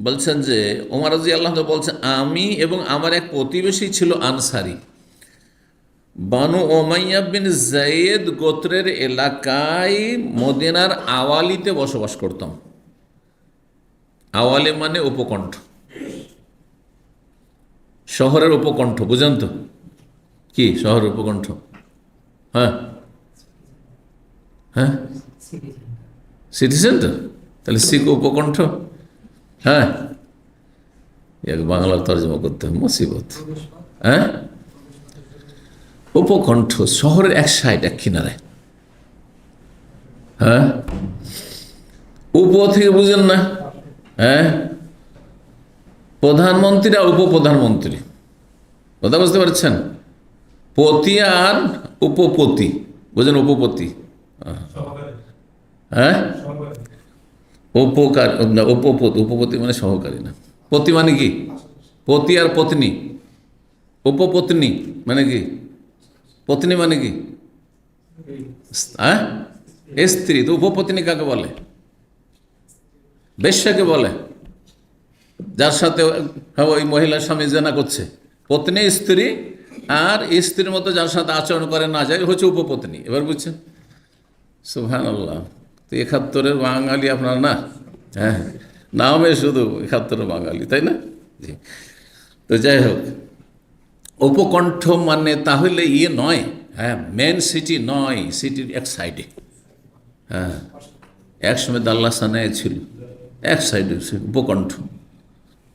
বলছেন যে ওমর রাদিয়াল্লাহু আনহু বলছেন, আমি এবং আমার এক প্রতিবেশী ছিল আনসারি, বানু উমাইয়া বিন যায়েদ গোত্রের এলাকায় মদিনার আওয়ালিতে বসবাস করতাম। আওয়ালি মানে উপকণ্ঠ, শহরের উপকণ্ঠ, বুঝেন তো কি শহরের উপকণ্ঠ? হ্যাঁ হ্যাঁ, সিটি সেন্টার, তাহলে সিক উপকণ্ঠ। হ্যাঁ, বাংলার তর্জমা করতে হবে, মুসিবত। হ্যাঁ, উপকণ্ঠ শহরের এক সাইড, এক কিনারায়। হ্যাঁ, উপ থেকে বুঝেন না? হ্যাঁ, প্রধানমন্ত্রী আর উপপ্রধানমন্ত্রী, কথা বুঝতে পারছেন? পতি আর উপপতি, বুঝেন? উপপতি, হ্যাঁ, উপকার, উপপতি মানে সহকারী না। পতি মানে কি? পতি আর পত্নী। উপপত্নী মানে কি? পত্নী মানে কি? হ্যাঁ, স্ত্রী। তো উপপত্নী কাকে বলে? বেশ্যাকে বলে, যার সাথে ওই মহিলার স্বামী জেনা করছে। পত্নী স্ত্রী, আর স্ত্রীর মতো যার সাথে আচরণ করে না যায় হচ্ছে উপপত্নী। এবার বুঝছেন? সুবহানাল্লাহ। তো ৭১-এর বাঙালি আপনারা না? হ্যাঁ, নামে শুধু ৭১-এর বাঙালি, তাই না? জি। তো যাই হোক, উপকণ্ঠ মানে তাহলে ইয়ে নয়, হ্যাঁ, মেন সিটি নয়, সিটির এক সাইডে। হ্যাঁ, একসময় দাল্লাসানায় ছিল, এক সাইডে উপকণ্ঠ,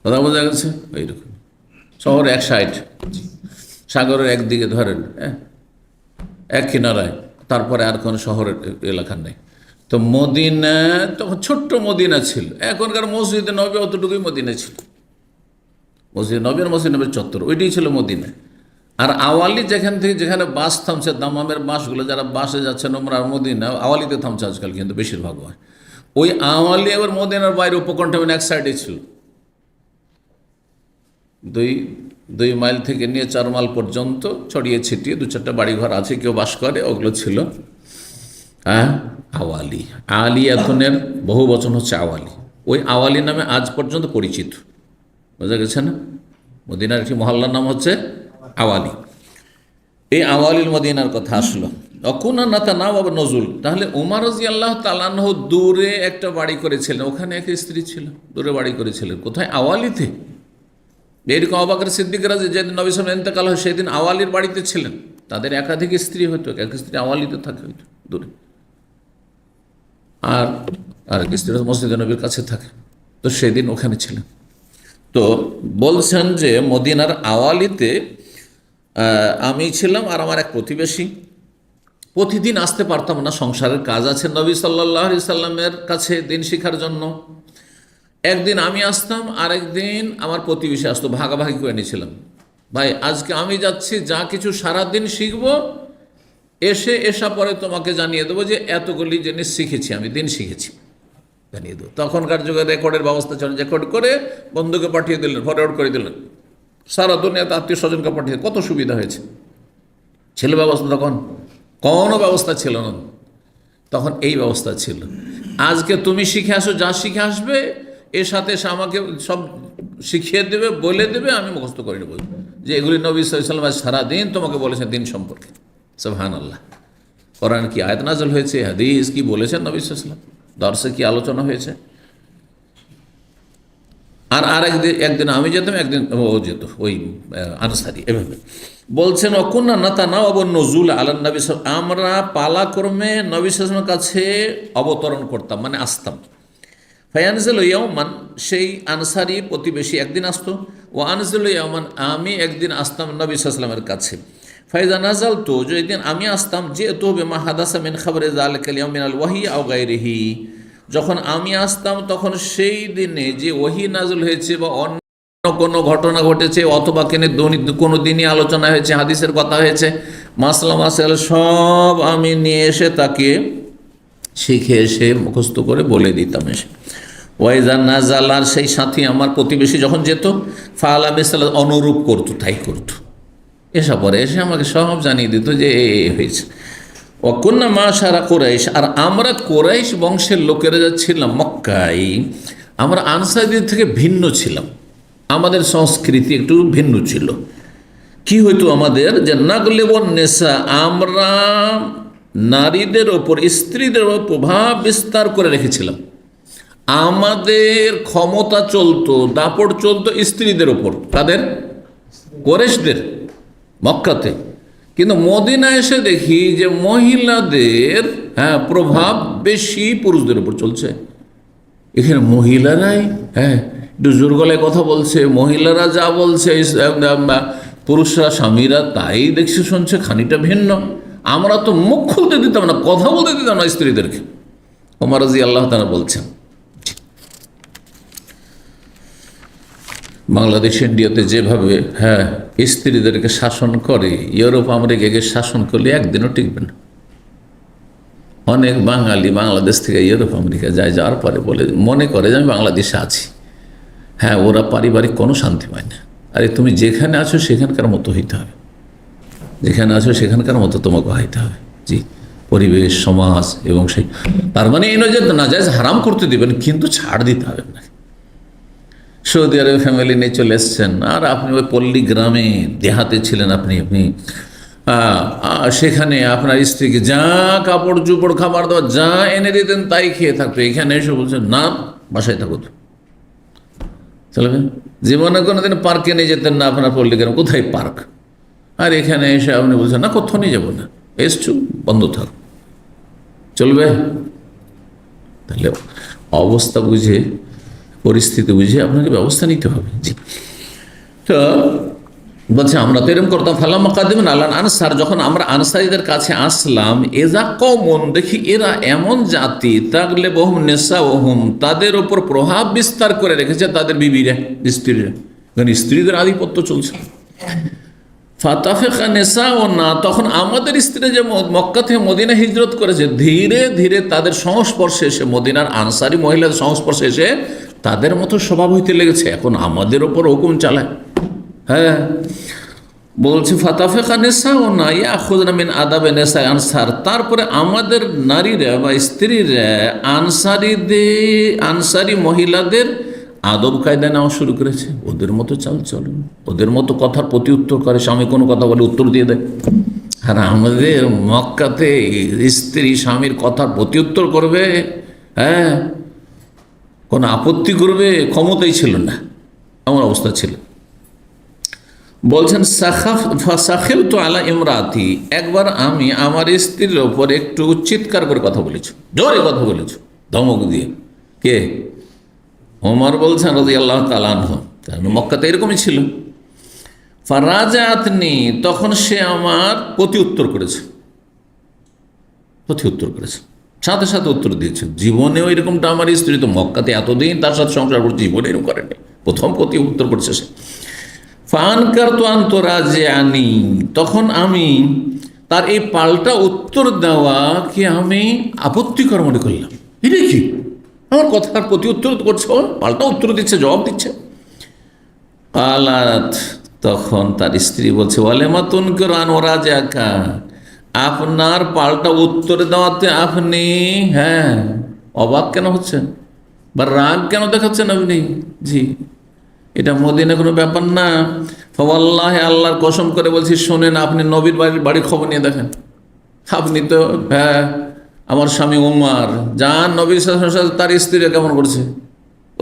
কথা বোঝা গেছে? ওইরকম শহর এক সাইড, সাগরের একদিকে ধরেন, হ্যাঁ, এক কিনারায়, তারপরে আর কোনো শহরের এলাকা নেই। তো মদিনা তখন ছোট্ট মদিনা ছিল, এখনকার মসজিদে নবী অতটুকুই মদিনা ছিল। মসজিদ নবী আর মসজিদ নবীর চত্বর, ওইটাই ছিল মদিনা। আর আওয়ালি যেখান থেকে, যেখানে বাস থামছে, দামামের বাসগুলো, যারা বাসে যাচ্ছেন ওমরার মদিনা, আওয়ালিতে থামছে আজকাল, কিন্তু বেশিরভাগ হয় ওই আওয়ালি। এবার মদিনার বাইরে উপকণ্ঠ এক সাইডে ছিল, 2 মাইল থেকে নিয়ে 4 মাইল পর্যন্ত ছড়িয়ে ছিটিয়ে 2-4টা বাড়িঘর আছে, কেউ বাস করে, ওগুলো ছিল হ্যাঁ আওয়ালি। আলিয়াতুনের বহু বচন হচ্ছে আওয়ালি। ওই আওয়ালি নামে আজ পর্যন্ত পরিচিত, বোঝা গেছে না? মদিনার একটি মহল্লার নাম হচ্ছে আওয়ালি। এই আওয়ালিল মদিনার কথা আসলো। অকুনা নাতা নাও আবার নজুল। তাহলে উমর রাদিয়াল্লাহু তাআলা আনহু দূরে একটা বাড়ি করেছিলেন, ওখানে এক স্ত্রী ছিল, দূরে বাড়ি করেছিলেন। কোথায়? আওয়ালিতে। এরকম আবু বকর সিদ্দিক রাজি যেদিন নবী সাল্লাল্লাহু আলাইহি ওয়াসাল্লাম ইন্তেকাল হয়, সেদিন আওয়ালির বাড়িতে ছিলেন। তাদের একাধিক স্ত্রী হতো, এক স্ত্রী আওয়ালিতে থাকে হইতো দূরে, আর আরেক স্ত্রী মসজিদে নবীর কাছে থাকে। তো সেদিন ওখানে ছিলেন। তো বলছেন যে মদিনার আওয়ালিতে আমি ছিলাম আর আমার এক প্রতিবেশী। প্রতিদিন আসতে পারতাম না, সংসারের কাজ আছে নবী সাল্লাল্লাহু আলাইহি সাল্লামের কাছে দিন শিখার জন্য। একদিন আমি আসতাম, আরেকদিন আমার প্রতিবেশী আসতো, ভাগাভাগি করে নিয়েছিলাম। ভাই আজকে আমি যাচ্ছি, যা কিছু সারাদিন শিখবো, এসা পরে তোমাকে জানিয়ে দেবো যে এতগুলি জিনিস শিখেছি, আমি দিন শিখেছি, জানিয়ে দেবো। তখনকার যুগে রেকর্ডের ব্যবস্থা ছিল, রেকর্ড করে বন্ধুকে পাঠিয়ে দিলেন, ফরওয়ার্ড করে দিলেন, সারা দুনিয়াতে আত্মীয় স্বজনকে পাঠিয়ে, কত সুবিধা হয়েছে। ছিল ব্যবস্থা? তখন কোনো ব্যবস্থা ছিল না, তখন এই ব্যবস্থা ছিল। আজকে তুমি শিখে আসো, যা শিখে আসবে এর সাথে সে আমাকে সব শিখিয়ে দেবে, বলে দেবে, আমি মুখস্থ করে নেব যে এগুলি নবী সাল্লাল্লাহু আলাইহি ওয়াসাল্লাম সারাদিন তোমাকে বলেছেন দিন সম্পর্কে। সুবহানাল্লাহ। কোরআন কি আয়াত নাযিল হয়েছে, হাদিস কি বলেছেন নবী সাল্লাল্লাহু আলাইহি ওয়াসাল্লাম, দর্শে কি আলোচনা হয়েছে। আর একদিন আমি যেতাম, একদিন ও যেত, ওই আনসারি। এভাবে বলছেন অকুন্না নাতা নাও আবু নজুল আলান নবী, আমরা পালাক্রমে নবী সাল্লাল্লাহু আলাইহি ওয়াসাল্লামের কাছে অবতরণ করতাম, মানে আসতাম। ফায়ানজিল ইয়াওমান, সেই আনসারি প্রতিবেশী একদিন আসতো, ও আনজিল ইয়াওমান, আমি একদিন আসতাম নবী সাল্লাল্লাহু আলাইহি ওয়াসাল্লামের কাছে। ফাইজা নাজাল, তো যেদিন আমি আসতাম, যে তো বিমা হাদাসা মিন খবরে যালিকাল ইয়াউম মিনাল ওয়াহি আও গায়রিহি, যখন আমি আসতাম তখন সেই দিনে যে ওহী নাযিল হয়েছে বা অন্য কোনো ঘটনা ঘটেছে, অথবা কোনো দিনই আলোচনা হয়েছে, হাদিসের কথা হয়েছে, মাসলা মাসাইল সব আমি নিয়ে এসে তাকে শিখে এসে মুখস্থ করে বলে দিতাম এসে। ওয়াইজা নাজালার, সেই সাথী আমার প্রতিবেশী যখন যেত, ফাআলা বিসাল, অনুরূপ করতো, তাই করতো। এসব পরে এসে আমাকে সব জানিয়ে দিত যে এ হয়েছে। ওয়াকুন্না মাশারা কুরাইশ, আর আমরা কুরাইশ বংশের লোকেরা যা ছিলাম মক্কায়, আমরা আনসারীদের থেকে ভিন্ন ছিলাম। আমাদের সংস্কৃতি একটু ভিন্ন ছিল। কি হইতো আমাদের, যে নাগলেবন নেশা, আমরা নারীদের ওপর, স্ত্রীদের ওপর প্রভাব বিস্তার করে রেখেছিলাম। আমাদের ক্ষমতা চলতো, দাপট চলতো স্ত্রীদের ওপর। তাদের কুরাইশদের মক্কাতে। কিন্তু মদিনা এসে দেখি যে মহিলাদের প্রভাব বেশি পুরুষদের উপর চলছে। এখানে মহিলারাই একটু জোর গলায় কথা বলছে, মহিলারা যা বলছে পুরুষরা স্বামীরা তাই দেখছে শুনছে, খানিকটা ভিন্ন। আমরা তো মুখ খুলতে দিতাম না, কথা বলতে দিতাম না স্ত্রীদেরকে। ওমর রাদিয়াল্লাহু তাআলা বলছেন, বাংলাদেশ ইন্ডিয়াতে যেভাবে স্ত্রীদেরকে শাসন করে, ইউরোপ আমেরিকাকে শাসন করলে একদিনও টিকবে না। অনেক বাঙালি বাংলাদেশ থেকে ইউরোপ আমেরিকা যায়, যাওয়ার পরে বলে মনে করে যে আমি বাংলাদেশে আছি। ওরা পারিবারিক কোনো শান্তি পায় না। আরে তুমি যেখানে আছো সেখানকার মতো হইতে হবে, যেখানে আছো সেখানকার মতো তোমাকে হইতে হবে। জি, পরিবেশ, সমাজ এবং সেই, তার মানে এই নয় যে নাজায়েজ হারাম করতে দিবেন, কিন্তু ছাড় দিতে হবে না। সৌদি আরবে ফ্যামিলি নিয়ে চলে এসছেন, আর আপনি ওই পল্লী গ্রামে দেহাতে ছিলেন, আপনি সেখানে আপনার স্ত্রীকে যা কাপড় চোপড় খাবার দাবার যা এনে দিতেন তাই খেয়ে থাকতো। এখানে এসে বলছেন না, বাসায় থাকো তো চলবে। জীবনে কোনোদিন পার্কে নিয়ে যেতেন না আপনার পল্লী গ্রাম, কোথায় পার্ক? আর এখানে এসে আপনি বলছেন না, কোথাও নিয়ে যাবো না, এসছু বন্ধ থাক, চলবে? তাহলে অবস্থা বুঝে, পরিস্থিতি বুঝে আপনাকে ব্যবস্থা নিতে হবে। জি, তো বলছে আমরা তো এরকম করতাম। ফালাম্মা কাদিমনা আলা আনসার, যখন আমরা আনসারীদের কাছে আসলাম, এজা কওমুন, দেখি এরা এমন জাতি, তাগলিবুহুম নিসাউহুম, তাদের ওপর প্রভাব বিস্তার করে রেখেছে তাদের বিবিরা, স্ত্রীরা, কারণ স্ত্রীদের আধিপত্য চলছে। ফাতাফিকা নিসাউনা, তখন আমাদের স্ত্রী যে মক্কা থেকে মদিনা হিজরত করেছে, ধীরে ধীরে তাদের সংস্পর্শে এসে, মদিনার আনসারী মহিলাদের সংস্পর্শে এসে তাদের মতো স্বভাব হইতে লেগেছে। এখন আমাদের ওপর হুকুম চালায়। বলছে ফাতাফিকা নিসাউনা ইয়াখুযনা মিন আদাবে নিসা আনসার, তারপরে আমাদের নারীরা বা স্ত্রীরা আনসারী মহিলাদের আদব কায়দা নেওয়া শুরু করেছে। ওদের মতো চাল চলন, ওদের মতো কথার প্রতি উত্তর করে, স্বামী কোনো কথা বলে উত্তর দিয়ে দেয়। আর আমাদের মক্কাতে স্ত্রী স্বামীর কথার প্রতি উত্তর করবে, কোনো আপত্তি করবে, ক্ষমতাই ছিল না, এমন অবস্থা ছিল। বলছেন সাখিল তো আলা ইমরাতি, একবার আমি আমার স্ত্রীর ওপর একটু চিৎকার করে কথা বলেছি, জোরে কথা বলেছি, ধমক দিয়ে। কে? ওমর বলছেন রাদিয়াল্লাহু তাআলা আনহু, কারণ মক্কাতে এরকমই ছিল। ফারাজাতনি, তখন সে আমার প্রতি উত্তর করেছে, সাথে সাথে উত্তর দিয়েছে। জীবনেও এরকমটা আমার স্ত্রী তো মক্কাতে এতদিন তার সাথে সংসার করছে, জীবনে এরকম করেনি, প্রথম প্রতি উত্তর করছে সে। ফানকার তো আন্তরাজে আনি, তখন আমি তার এই পাল্টা উত্তর দেওয়াকে আমি আপত্তিকর মনে করলাম। এটা কি, আমার কথার প্রতি উত্তর করছে, পাল্টা উত্তর দিচ্ছে, জবাব দিচ্ছে। আলাত, তখন তার স্ত্রী বলছে, ওয়ালেমা তুনকিরান ওরাজাকা, আপনার পাল্টা উত্তর দেওয়াতে আপনি অবাক কেন হচ্ছেন বা রাগ কেন দেখাচ্ছেন আপনি? জি, এটা মদিনা কোনো ব্যাপার না। ফাওয়াল্লাহি, আল্লাহর কসম করে বলছি, শোনেন, আপনি নবীর বাড়ির খবর নিয়ে দেখেন। আপনি তো আমার স্বামী ওমর, যান নবীর সাথে তার স্ত্রীরা কেমন করছে,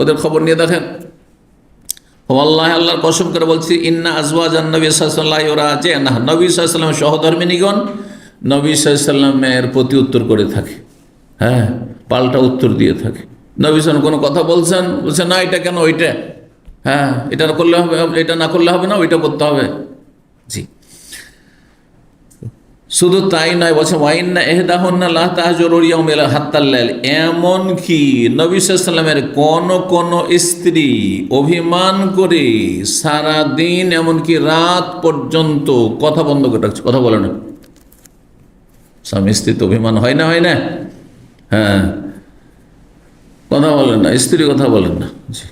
ওদের খবর নিয়ে দেখেন। ফাওয়াল্লাহি, আল্লাহর কসম করে বলছি, ইন্না আজওয়াজান নবী সাল্লাল্লাহু আলাইহি ওয়া সাল্লাম, নবী সাল্লাল্লাহু আলাইহি ওয়াসাল্লামের সহধর্মিণীগণ নবী সাল্লাল্লাহু আলাইহি ওয়াসাল্লামের প্রতি উত্তর করে থাকে, পাল্টা উত্তর দিয়ে থাকে। নবী সাল্লাল্লাহু কোনো কথা বলছে না, এটা কেন, ওইটা, এটা করলে হবে, এটা না করলে হবে না, ওইটা করতে হবে। জি, শুধু তাই নয়, বলছে ওয়াইন্না ইহদাহুন্না লা তাহজুরু ইয়াউমাল হাত্তাল লাইল, এমন কি নবী সাল্লাল্লাহু আলাইহি ওয়াসাল্লামের কোন স্ত্রী অভিমান করে সারা দিন এমনকি রাত পর্যন্ত কথা বন্ধ করে রাখছে, কথা বলে না। স্বামী স্ত্রী তো অভিমান হয় না, কথা বলেন না, স্ত্রী কথা বলেন না। জি,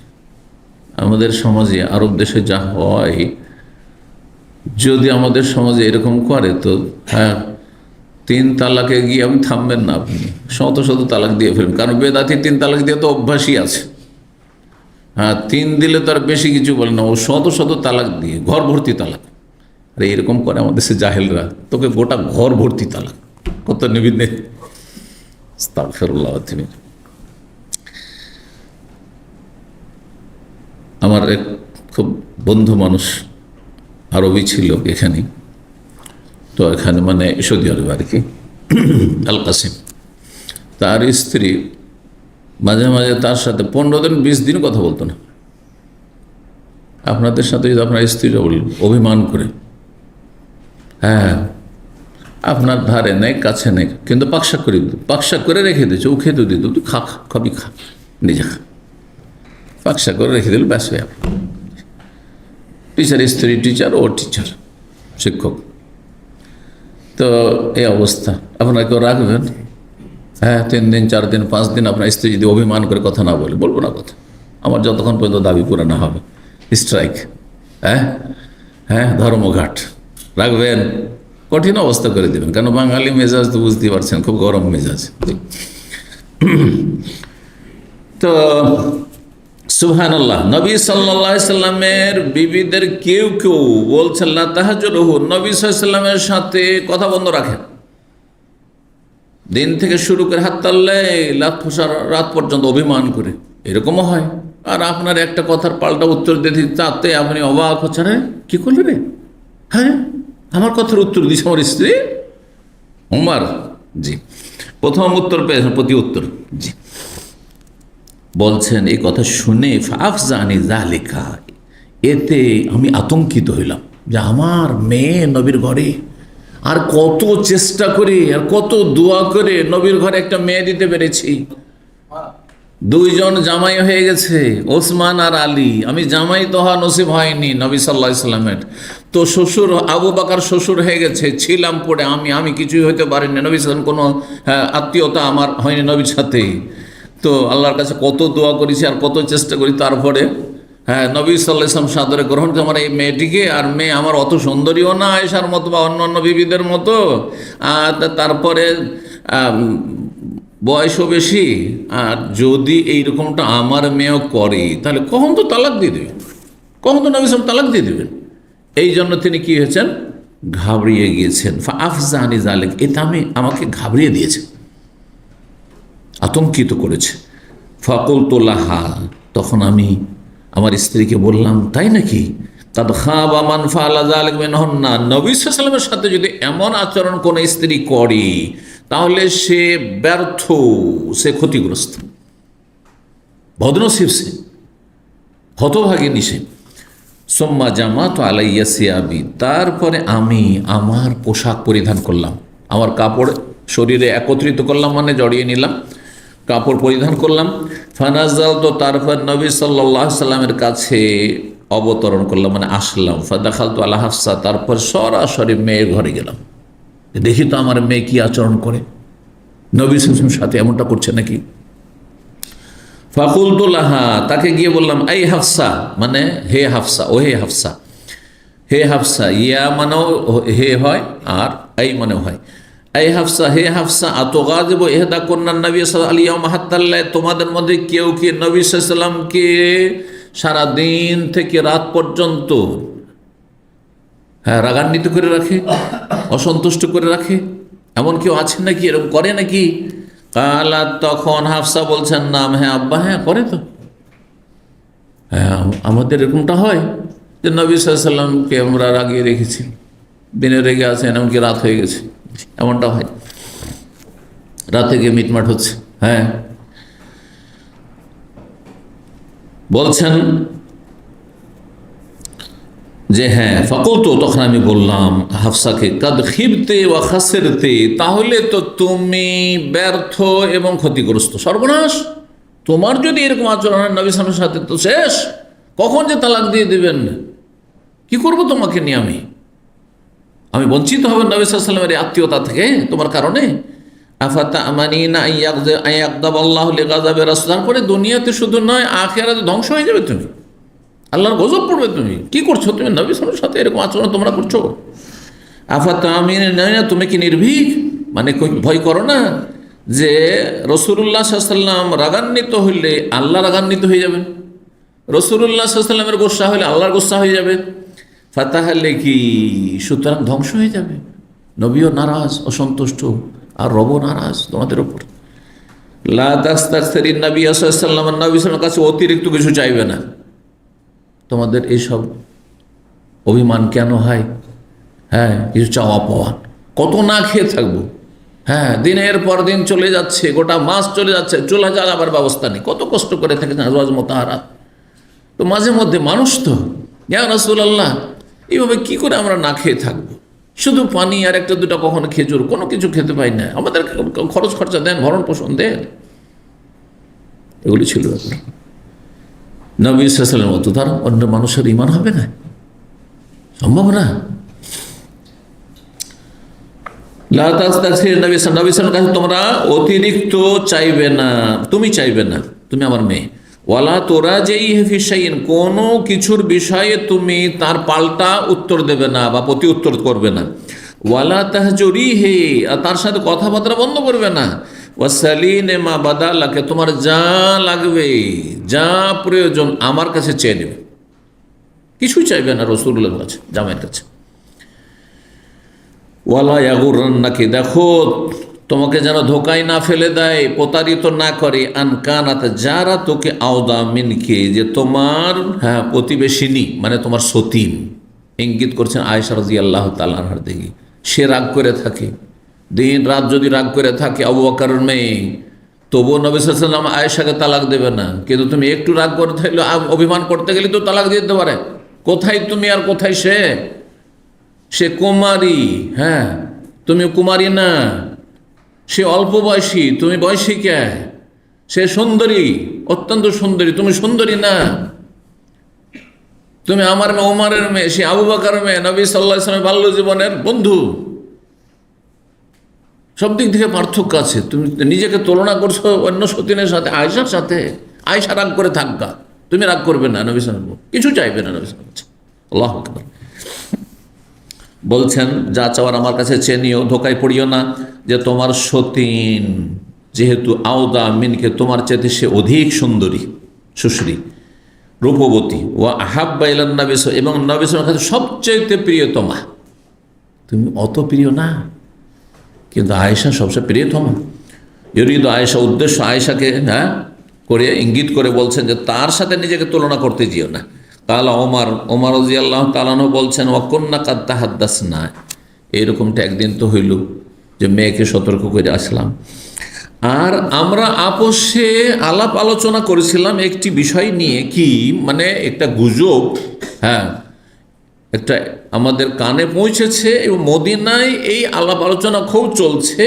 আমাদের সমাজে, আরব দেশে যা হয়, যদি আমাদের সমাজে এরকম করে তো তিন তালাকে গিয়ে আপনি থামবেন না, আপনি শত শত তালাক দিয়ে ফেলবেন, কারণ বেদাতি তিন তালাক দিয়ে তো অভ্যাসই আছে। হ্যাঁ, তিন দিলে তো আর বেশি কিছু বলে না, ও শত শত তালাক দিয়ে ঘর ভর্তি তালাক। আরে এরকম করে আমাদের সে জাহেলরা, তোকে গোটা ঘর ভর্তি তালাক, কত নিবি নেই। আস্তাগফিরুল্লাহ। আমার এক খুব বন্ধু মানুষ আরবি ছিল এখানে, তো এখানে মানে সৌদি আরব আর কি, আল কাসিম। তার স্ত্রী মাঝে মাঝে তার সাথে 15 দিন 20 দিন কথা বলতো না। আপনাদের সাথে যদি আপনার স্ত্রীরা বলল অভিমান করে, হ্যাঁ আপনার ধারে নেই কাছে নেই, কিন্তু পাকশাক করে রেখে দিয়েছে, ও খেতে দিত, তুই খা, খাবি খা, নিজে খা, পাকশাক করে রেখে দিল, ব্যাস হয়ে টিচার, স্ত্রী টিচার, ও টিচার শিক্ষক। তো এই অবস্থা, আপনারা কেউ রাখবেন? হ্যাঁ, 3 দিন 4 দিন 5 দিন আপনার স্ত্রী যদি অভিমান করে কথা না বলে, বলবো না কথা, আমার যতক্ষণ পর্যন্ত দাবি পুরা না হবে, স্ট্রাইক। হ্যাঁ হ্যাঁ, ধর্মঘাট রাখবেন, কঠিন অবস্থা করে দেবেন। কেন বাঙালি মেজাজ তো বুঝতেই পারছেন, খুব গরম মেজাজ। তো সুবহানাল্লাহ, নবী সাল্লাল্লাহু আলাইহি সাল্লামের বিবিদের কেউ কেউ বলছেন লা তাহাজ্জুরহু, নবী সাল্লাল্লাহু আলাইহি সাল্লামের সাথে কথা বন্ধ রাখেন, দিন থেকে শুরু করে রাত পর্যন্ত অভিমান করে, এরকমও হয়। আর আপনার একটা কথার পাল্টা উত্তর দিতে, তাতে আপনি অবাক হচ্ছেন, কি করলে রে? হ্যাঁ, আমার কথার উত্তর দিচ্ছে আমার স্ত্রী। ওমর জি প্রথম উত্তর পেয়েছেন, প্রতি উত্তর জি বলছেন, এই কথা শুনে ফাফজানি যালিকা, এতে আমি আতঙ্কিত হইলাম যে আমার মেয়ে নবীর ঘরে, আর কত চেষ্টা করে আর কত দোয়া করে নবীর ঘরে একটা মেয়ে দিতে পেরেছি। 2 জন জামাই হয়ে গেছে, ওসমান আর আলী। আমি জামাই তো হওয়া নসিব হয়নি নবী সাল্লাল্লাহু আলাইহি সাল্লামের, তো শ্বশুর আবু বকর শ্বশুর হয়ে গেছে, ছিলাম পড়ে আমি কিছুই হইতে পারিনি, নবী সাল্লাম কোনো আত্মীয়তা আমার হয়নি নবীর সাথে। তো আল্লাহর কাছে কত দোয়া করেছি আর কত চেষ্টা করি, তারপরে হ্যাঁ নবী সাল্লাল্লাহু আলাইহি ওয়াসাল্লাম সাদরে গ্রহণ করে আমার এই মেয়েটিকে। আর মেয়ে আমার অত সুন্দরীও না আয়েশার মতো বা অন্য অন্য বিবিদের মতো, তারপরে বয়সও বেশি। আর যদি এইরকমটা আমার মেয়েও করে, তাহলে কখন তো তালাক দিয়ে দেবেন, কখন তো নবী সাল্লাল্লাহু আলাইহি ওয়াসাল্লাম তালাক দিয়ে দেবেন। এই জন্য তিনি কি হয়েছেন, ঘাবড়িয়ে গিয়েছেন। ফাআফজানি যালিক, এটা আমাকে ঘাবড়িয়ে দিয়েছে, আতঙ্কিত করেছে। ফাকুলতু লাহা, তখন আমি আমার স্ত্রীকে বললাম, তাই নাকি? কাদ খাবা মান ফাআলা যালিক মিনহুন্না, নবী সাল্লাল্লাহু আলাইহি ওয়াসাল্লামের সাথে যদি এমন আচরণ কোন স্ত্রী করে, তাহলে সে ব্যর্থ, সে ক্ষতিগ্রস্ত, বদনসিব, সে হতভাগিনী সে। সুম্মা জামাতু আলাইয়া সিয়াবি, তারপরে আমি আমার পোশাক পরিধান করলাম, আমার কাপড় শরীরে একত্রিত করলাম, মানে জড়িয়ে নিলাম, কাপড় পরিধান করলাম। ফানাজাল, তো তারপর নবী সাল্লাল্লাহু আলাইহি সাল্লামের কাছে অবতরণ করলাম, মানে আসলাম। ফাদাখালতু আলা হাফসা, তারপর সরাসরি মেয়ের ঘরে গেলাম, দেখি তো আমার মেয়ে কি আচরণ করে, নবী সাল্লাল্লাহু আলাইহি ওয়াসাল্লামের সাথে এমনটা করছে নাকি। ফাকুলতু লাহা, তাকে গিয়ে বললাম, এই হাফসা, মানে হে হাফসা, ও হে হাফসা, হে হাফসা, ইয়া মানেও হে হয় আর এই মানেও হয়। এই হাফসা, হে হাফসা, আতগাযিবু ইহদা কুন্না নবী সাল্লাল্লাহু আলাইহি ওয়াসাল্লাম, তোমাদের মধ্যে কেউ কি নবী সাল্লাল্লাহু আলাইহি ওয়াসাল্লামকে সারা দিন থেকে রাত পর্যন্ত রাগান্বিত করে রাখে, অসন্তুষ্ট করে রাখে, এমন কেউ আছে নাকি, এরকম করে নাকি? কালা, তখন হাফসা বলছেন, নাম, হ্যাঁ আব্বা, হ্যাঁ করে তো, হ্যাঁ আমাদের এরকমটা হয় যে নবী সাল্লাল্লাহু আলাইহি ওয়াসাল্লামকে আমরা রাগিয়ে রেখেছি, দিনে রেগে আছেন, এমনকি রাত হয়ে গেছে, এমনটা হয়, রাতে গিয়ে মিটমাট হচ্ছে। হ্যাঁ বলছেন যে হ্যাঁ, ফাকুলতু, তখন আমি বললাম হাফসাকে, কাদ খিবতে ওয়া খাসিরতে, তাহলে তো তুমি ব্যর্থ এবং ক্ষতিগ্রস্ত, সর্বনাশ, তোমার যদি এরকম আচরণ হয় নবী সাল্লাল্লাহু আলাইহি ওয়াসাল্লামের সাথে, তো শেষ, কখন যে তালাক দিয়ে দিবেন, কি করব তোমাকে নিয়ে, আমি বঞ্চিত হব নবী সাল্লাল্লাহু আলাইহি ওয়াসাল্লামের আত্মীয়তা থেকে তোমার কারণে। আফাতা আমানিনা আইয়াগদাবাল্লাহু লিগাযাবি রাসূল, তারপরে দুনিয়াতে শুধু নয় আখিরাতে ধ্বংস হয়ে যাবে তুমি, আল্লাহর গজব পড়বে। তুমি কি করছো, তুমি নবী সাল্লাল্লাহু আলাইহি ওয়াসাল্লামের সাথে এরকম আচরণ তোমরা করছো। আফাতা আমিনা, তুমি কি নির্ভীক মানে ভয় করো না যে রাসূলুল্লাহ সাল্লাল্লাহু আলাইহি ওয়াসাল্লাম রাগান্বিত হইলে আল্লাহ রাগান্বিত হয়ে যাবেন, রাসূলুল্লাহ সাল্লাল্লাহু আলাইহি ওয়াসাল্লামের গোসা হইলে আল্লাহর গোসা হয়ে যাবে। ফাতাহালে কি, সুতরাং ধ্বংস হয়ে যাবে, নবীও নারাজ, অসন্তুষ্ট, আর রবও নারাজ তোমাদের উপর। লা তাস্তাগফিরিন নবী সাল্লাল্লাহু আলাইহি ওয়াসাল্লাম, নবী সাল্লাল্লাহু আলাইহি ওয়াসাল্লামের কাছে অতিরিক্ত কিছু চাইবে না। তোমাদের এইসব অভিমান কেন হয়? হ্যাঁ, কিছু চাওয়া পাওয়া, কত না খেয়ে থাকবো। হ্যাঁ, দিনের পর দিন চলে যাচ্ছে, গোটা মাস চলে যাচ্ছে, চুলা জ্বালাবার ব্যবস্থা নেই, কত কষ্ট করে থাকে আজওয়াজ মুতাহারাত। তো মাঝে মধ্যে মানুষ তো, ইয়া রাসূলুল্লাহ, এইভাবে কি করে আমরা না খেয়ে থাকবো? শুধু পানি আর একটা দুটা কখনো খেজুর, কোনো কিছু খেতে পাই না, আমাদের খরচ খরচা দেন, ভরণ পোষণ দেন। এগুলি ছিল ব্যাপার। নবী সাল্লাল্লাহু আলাইহি ওয়াসাল্লামের মতো তার অন্য মানুষের ঈমান হবে না, সম্ভব না। লা তাস্তাগফির নবী সাল্লাল্লাহু আলাইহি ওয়াসাল্লামের কাছে তোমরা অতিরিক্ত চাইবে না, তুমি চাইবে না, তুমি আমার মেয়ে। ওয়ালা তুরাজিহি ফি শাইইন, কোনো কিছুর বিষয়ে তুমি তার পাল্টা উত্তর দেবে না বা প্রতি উত্তর করবে না। ওয়ালা তাহজুরিহি, আর তার সাথে কথাবার্তা বন্ধ করবে না। ওয়াসালিনে মা বাদালাকে, তোমার যা লাগবে, যা প্রয়োজন আমার কাছে চেয়ে নেবে, কিছুই চাইবে না রাসূলুল্লাহর কাছে, জামাইয়ের কাছে। ওয়ালা ইয়াগুরন্নাকি, দেখো তোমাকে যেন ধোকায় না ফেলে দেয়, প্রতারিত না করে। আনকানাত, যারা তোকে আওদা মিনকে, যে তোমার প্রতিবেশিনী, মানে তোমার সতীন, ইঙ্গিত করছেন আয়েশা রাদিয়াল্লাহু তাআলা আনহার দিকে। সে রাগ করে থাকে, দিন রাত যদি রাগ করে থাকে আবু বকরের মেয়ে, তবুও নবী সাল্লাল্লাহু আলাইহি ওয়াসাল্লাম আয়েশাকে তালাক দেবে না। কিন্তু তুমি একটু রাগ করতে থাকলে, অভিমান করতে গেলে তো তালাক দিয়ে দিতে পারে। কোথায় তুমি আর কোথায় সে? সে কুমারী, হ্যাঁ, তুমি কুমারী না। সে অল্প বয়সী, তুমি বয়সী কে? সে সুন্দরী, অত্যন্ত সুন্দরী, তুমি সুন্দরী না। তুমি আমার মেয়ে, ওমরের মেয়ে, সে আবু বকরের মেয়ে, নবী সাল্লাল্লাহু আলাইহি ওয়াসাল্লামের বাল্য জীবনের বন্ধু। সব দিক থেকে পার্থক্য আছে। তুমি নিজেকে তুলনা করছো অন্য সতীনের সাথে, আয়েশার সাথে। আয়েশা রাগ করে থাকবা, তুমি রাগ করবে না, নবী সাল্লাল্লাহু আলাইহি ওয়াসাল্লাম কিছু চাইবে না। নবী সাল্লাল্লাহু আলাইহি ওয়াসাল্লাম আল্লাহু আকবার বলছেন, যা চাওয়ার আমার কাছে চেয়ে নিও, ধোকায় পড়িও না যে তোমার সতীন যেহেতু আওদা মিনকে, তোমার চাইতে সে অধিক সুন্দরী, সুশ্রী, রূপবতী। ও আহাব্বা ইলান নবী, এবং নবী সাল্লাল্লাহু আলাইহি ওয়াসাল্লামের কাছে সবচাইতে প্রিয়তমা। তুমি অত প্রিয় না, কিন্তু আয়েশা সবচেয়ে প্রিয়তমা। ইউরিদু আয়েশা, উদ্দেশ্য আয়েশাকে করে ইঙ্গিত করে বলছেন যে তার সাথে নিজেকে তুলনা করতে যেও না। কালা ওমর রাদিয়াল্লাহু তাআলা আনহু বলছেন, ওয়াকুন্না কাদ তাহাদ্দাসনা, এইরকমটা একদিন তো হইল যে মেয়েকে সতর্ক করে আসলাম, আর আমরা আপোষে আলাপ আলোচনা করেছিলাম একটি বিষয় নিয়ে। কি মানে? একটা গুজব, একটা আমাদের কানে পৌঁছেছে, এবং মদিনায় এই আলাপ আলোচনা খুব চলছে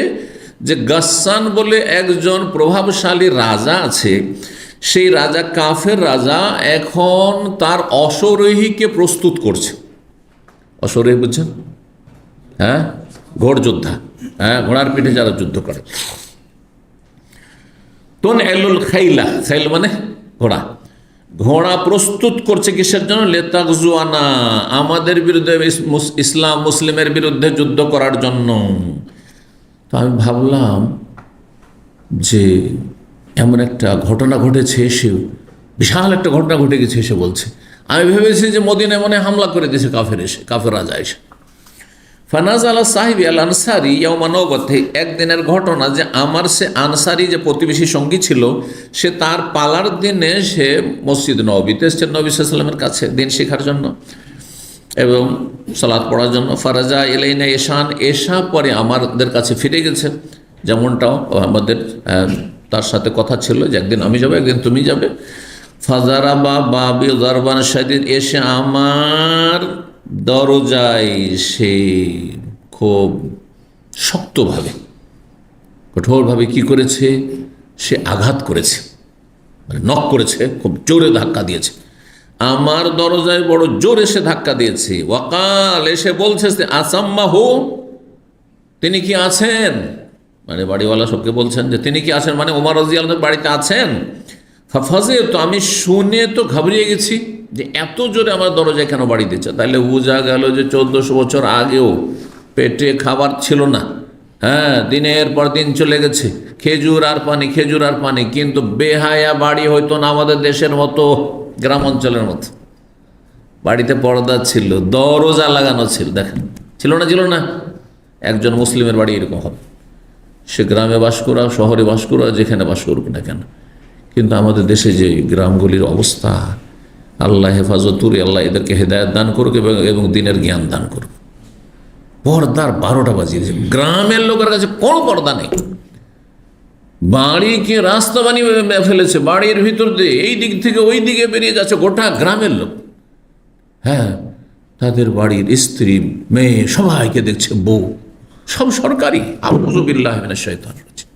যে গাসসান বলে একজন প্রভাবশালী রাজা আছে, সেই রাজা, কাফের রাজা, এখন তার অশ্বারোহীকে প্রস্তুত করছে। অশ্বারোহী বুঝছেন? ঘোড় যোদ্ধা, ঘোড়ার পিঠে যারা যুদ্ধ করে। তোন এলুল খাইলা, খাইল মানে ঘোড়া। ঘোড়া প্রস্তুত করছে কিসের জন্য? লেতাগজুয়ানা, আমাদের বিরুদ্ধে, ইসলাম মুসলিমের বিরুদ্ধে যুদ্ধ করার জন্য। তো আমি ভাবলাম যে এমন একটা ঘটনা ঘটেছে, এসে বিশাল একটা ঘটনা ঘটে গেছে। এসে বলছে, আমি ভেবেছি যে মদিনায় মনে হামলা করে দিয়েছে কাফের রাজা এসে। ফানাজ আলা সাহিবি আল আনসারি ইয়াউমা নওবাতে, একদিনের ঘটনা যে আমার সে আনসারি যে প্রতিবেশী সঙ্গী ছিল, সে তার পালার দিনে সে মসজিদ নববীতে এসেছে নবী সাল্লাল্লাহু আলাইহি ওয়াসাল্লামের কাছে দিন শেখার জন্য এবং সালাত পড়ার জন্য। ফারাজা ইলাইনা এশান, এশা পরে আমাদের কাছে ফিরে গেছে। যেমনটাও আমাদের তার সাথে কথা ছিল যে একদিন আমি যাবো, একদিন তুমি যাবে। ফাজারা বা বাবি দারবান শাদীদ, এসে আমার দরজায় সে খুব শক্তভাবে, কঠোরভাবে কি করেছে? সে আঘাত করেছে, মানে নক করেছে, খুব জোরে ধাক্কা দিয়েছে। আমার দরজায় বড় জোরে সে ধাক্কা দিয়েছে। ওয়াকাল, এসে বলছে, আসাম্মা হো, তিনি কি আছেন? মানে বাড়িওয়ালা সবকে বলছেন যে তিনি কি আছেন, মানে ওমর রাদিয়াল্লাহু আনহু বাড়িতে আছেন। ফাফাজে, তো আমি শুনে তো ঘাবড়িয়ে গেছি যে এত জোরে আমার দরজায় কেন বাড়ি দিচ্ছে। তাহলে বোঝা গেল যে 1400 বছর আগেও পেটে খাবার ছিল না, হ্যাঁ, দিনের পর দিন চলে গেছে, খেজুর আর পানি, খেজুর আর পানি। কিন্তু বেহায়া বাড়ি হয়তো না আমাদের দেশের মতো, গ্রাম অঞ্চলের মতো। বাড়িতে পর্দা ছিল, দরজা লাগানো ছিল, দেখেন ছিল না, ছিল না? একজন মুসলিমের বাড়ি এরকম হবে, সে গ্রামে বাস করা, শহরে বাস করা, যেখানে বাস করুক না কেন। কিন্তু আমাদের দেশে যে গ্রামগুলির অবস্থা, আল্লাহ হেফাজত করে, আল্লাহ এদেরকে হেদায়েত দান করুক এবং দিনের জ্ঞান দান করুক। পর্দার 12টা বাজিয়ে দিয়েছে। গ্রামের লোকের কাছে কোনো পর্দা নেই, বাড়িকে রাস্তা বানিয়ে ফেলেছে, বাড়ির ভিতর দিয়ে এই দিক থেকে ওই দিকে বেরিয়ে যাচ্ছে গোটা গ্রামের লোক। হ্যাঁ, তাদের বাড়ির স্ত্রী, মেয়ে, সবাইকে দেখছে, বউ, সব সরকারি। আউযু বিল্লাহি মিনাশ শাইতানির রাজিম।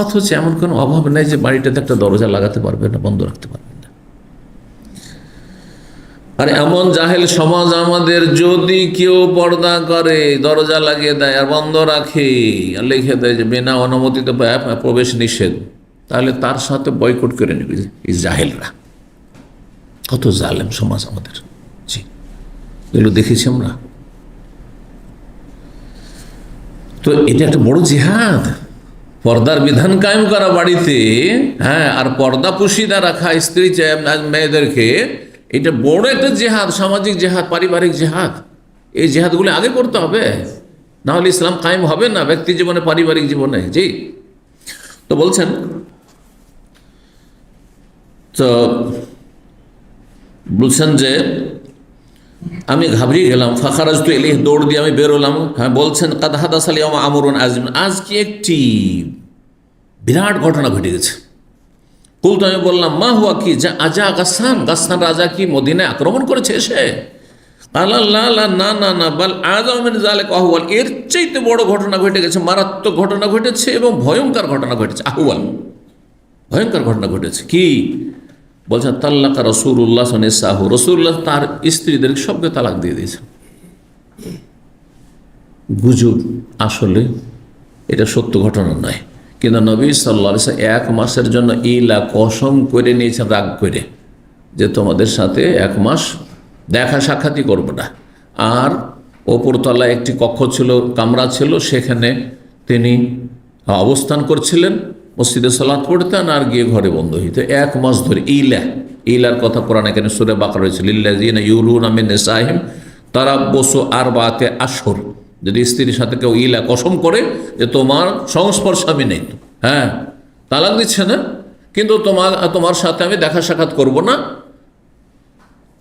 অথচ এমন কোনো অভাব নেই যে বাড়িটাতে একটা দরজা লাগাতে পারবে না, বন্ধ রাখতে পারবে না। আর এমন জাহেল সমাজ আমাদের, যদি কেউ পর্দা করে, দরজা লাগিয়ে দেয় আর বন্ধ রাখে আর লিখে দেয় যে বিনা অনুমতিতে প্রবেশ নিষেধ, তাহলে তার সাথে বয়কট করে নেবে এই জাহেলরা। কত জালেম সমাজ আমাদের। জি, এগুলো দেখেছি আমরা। তো এটা একটা বড় জিহাদ, পর্দার বিধান কায়েম করা বাড়িতে। হ্যাঁ, আর পর্দা পুশিদা রাখা স্ত্রী মেয়েদেরকে, এটা বড় একটা জেহাদ, সামাজিক জেহাদ, পারিবারিক জেহাদ। এই জেহাদগুলো আগে করতে হবে, না হলে ইসলাম কায়েম হবে না ব্যক্তি জীবনে, পারিবারিক জীবনে। জি, তো বলছেন, তো বলছেন যে আমি ঘাবড়িয়ে গেলাম, ফাখারাজতু ইলাইহি, দৌড় দিয়ে আমি বেরোলাম। হ্যাঁ, বলছেন কাদ হাদাসাল ইয়াউমা আমরুন আযীম, আজকে একটি বিরাট ঘটনা ঘটে গেছে। কুলতু, আমি বললাম, মা হুয়া, কি? যা আজা গাসসান, গাসসান রাজা কি মদিনায় আক্রমণ করেছে এসে? আল্লাহ, না না না, বাল আযম মিন যালিকা আহওয়াল, এর চাইতে বড় ঘটনা ঘটে গেছে, মারাত্মক ঘটনা ঘটেছে এবং ভয়ঙ্কর ঘটনা ঘটেছে। আহওয়াল, ভয়ঙ্কর ঘটনা ঘটেছে। কি বলছেন? তাল্লাকা রাসূলুল্লাহ সাল্লাল্লাহু, রাসূলুল্লাহ তার স্ত্রীদের সবকে তালাক দিয়ে দিয়েছেন। গুজব, আসলে এটা সত্য ঘটনা নয়। কিন্তু নবী সাল্লাল্লাহু আলাইহি ওয়াসাল্লাম 1 মাসের জন্য ইলা কসম করে নিয়েছেন, রাগ করে, যে তোমাদের সাথে 1 মাস দেখা সাক্ষাৎই করবো না। আর ওপরতলায় একটি কক্ষ ছিল, কামরা ছিল, সেখানে তিনি অবস্থান করছিলেন, মসজিদে সালাত পড়তেন আর গিয়ে ঘরে বন্ধ হইতো 1 মাস ধরে। ইলার কথা কোরআনে এখানে সূরা বাকারা রয়েছে, লিল্লাযিনা ইউলুনা মিন নিসাইহিম তারাব্বুসু আরবাআতি আশহুর। যদি স্ত্রীর সাথে কেউ ইলা কসম করে যে তোমার সংস্পর্শ আমি নেই, হ্যাঁ, তালাক দিচ্ছে না, কিন্তু তোমার সাথে আমি দেখা সাক্ষাৎ করব না,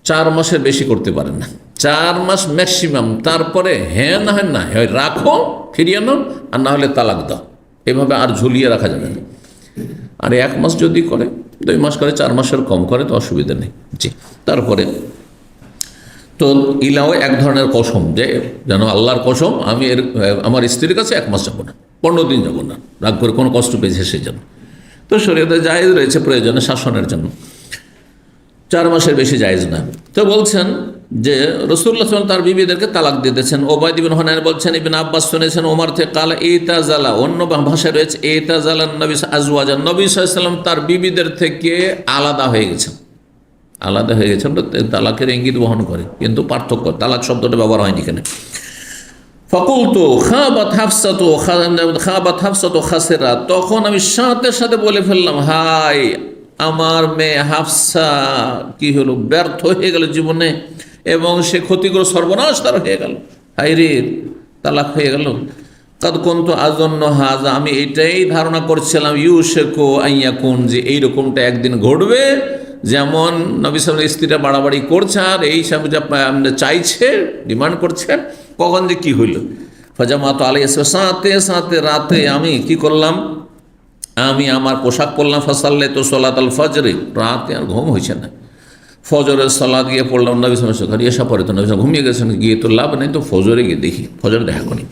4 মাসের বেশি করতে পারে না, 4 মাস ম্যাক্সিমাম। তারপরে হ্যাঁ না, হয় না, হয় রাখো, ফিরিয়ে নাও, আর না হলে তালাক দাও। এভাবে আর ঝুলিয়ে রাখা যাবে না। আর 1 মাস যদি করে, 2 মাস করে, 4 মাসের কম করে তো অসুবিধা নেই। জি, তারপরে তো ইলাও এক ধরনের কসম, যে যেন আল্লাহর কসম, আমি আমার স্ত্রীর কাছে 1 মাস যাবো না, 15 দিন যাবো না, রাগ করে কোনো কষ্ট পেয়েছে সেই জন্য। তো শরীয়তে জায়েজ রয়েছে প্রয়োজনে শাসনের জন্য, 4 মাসের বেশি জায়েজ না। তো বলছেন যে রাসূলুল্লাহ সাল্লাল্লাহু আলাইহি ওয়াসাল্লাম তার বিবিদেরকে তালাক দিয়ে দিয়েছেন। ওবায়দ ইবনে হুনায়ন বলছেন, ইবনে আব্বাস শুনেছেন ওমর থেকে, কালা ইতাজালা, অন্য ভাষায় রয়েছে ইতাজালান নবী আজওয়াজান, নবী সাল্লাল্লাহু আলাইহি ওয়াসাল্লাম তার বিবিদের থেকে আলাদা হয়ে গেছেন। আলাদা হয়ে গেছেন তালাকের ইঙ্গিত বহন করে, কিন্তু পার্থক্য, তালাক শব্দটা ব্যবহার হয়নি এখানে। ফাকুলতু খাবাত হাফসাতু খাসিরা, তখন আমি সাথে সাথে বলে ফেললাম, হাই, আমার মেয়ে হাফসা কি হলো, ব্যর্থ হয়ে গেল জীবনে, এবং সে ক্ষতিগ্রস্ত, সর্বনাশ তার হয়ে গেল, হাই রে, তালাক হয়ে গেল। কাদ কুনতু আযুন্নু হাযা, আমি এটাই ধারণা করছিলাম, ইউশিকু আইয়াকুন, যে এইরকমটা একদিন ঘটবে, যেমন নবী সাল্লাল্লাহু আলাইহি ওয়াসাল্লাম স্ত্রীরা বাড়াবাড়ি করছে আর এই সামনে চাইছে, ডিমান্ড করছে, কখন যে কি হইল। ফাজামাতু আলাইহি সাথে সাথে রাতে আমি কি করলাম, আমি আমার পোশাক পরলাম, ফাসাল্লাতু সালাতাল ফজর, রাতে আর ঘুম হয়েছে না, ফজরের সালাত গিয়ে পড়লাম। নবী সাল্লাল্লাহু আলাইহি ওয়াসাল্লাম এসা পরে তো নবী ঘুমিয়ে গেছেন, গিয়ে তো লাভ নেই, তো ফজরে গিয়ে দেখি, ফজর দেখা করি।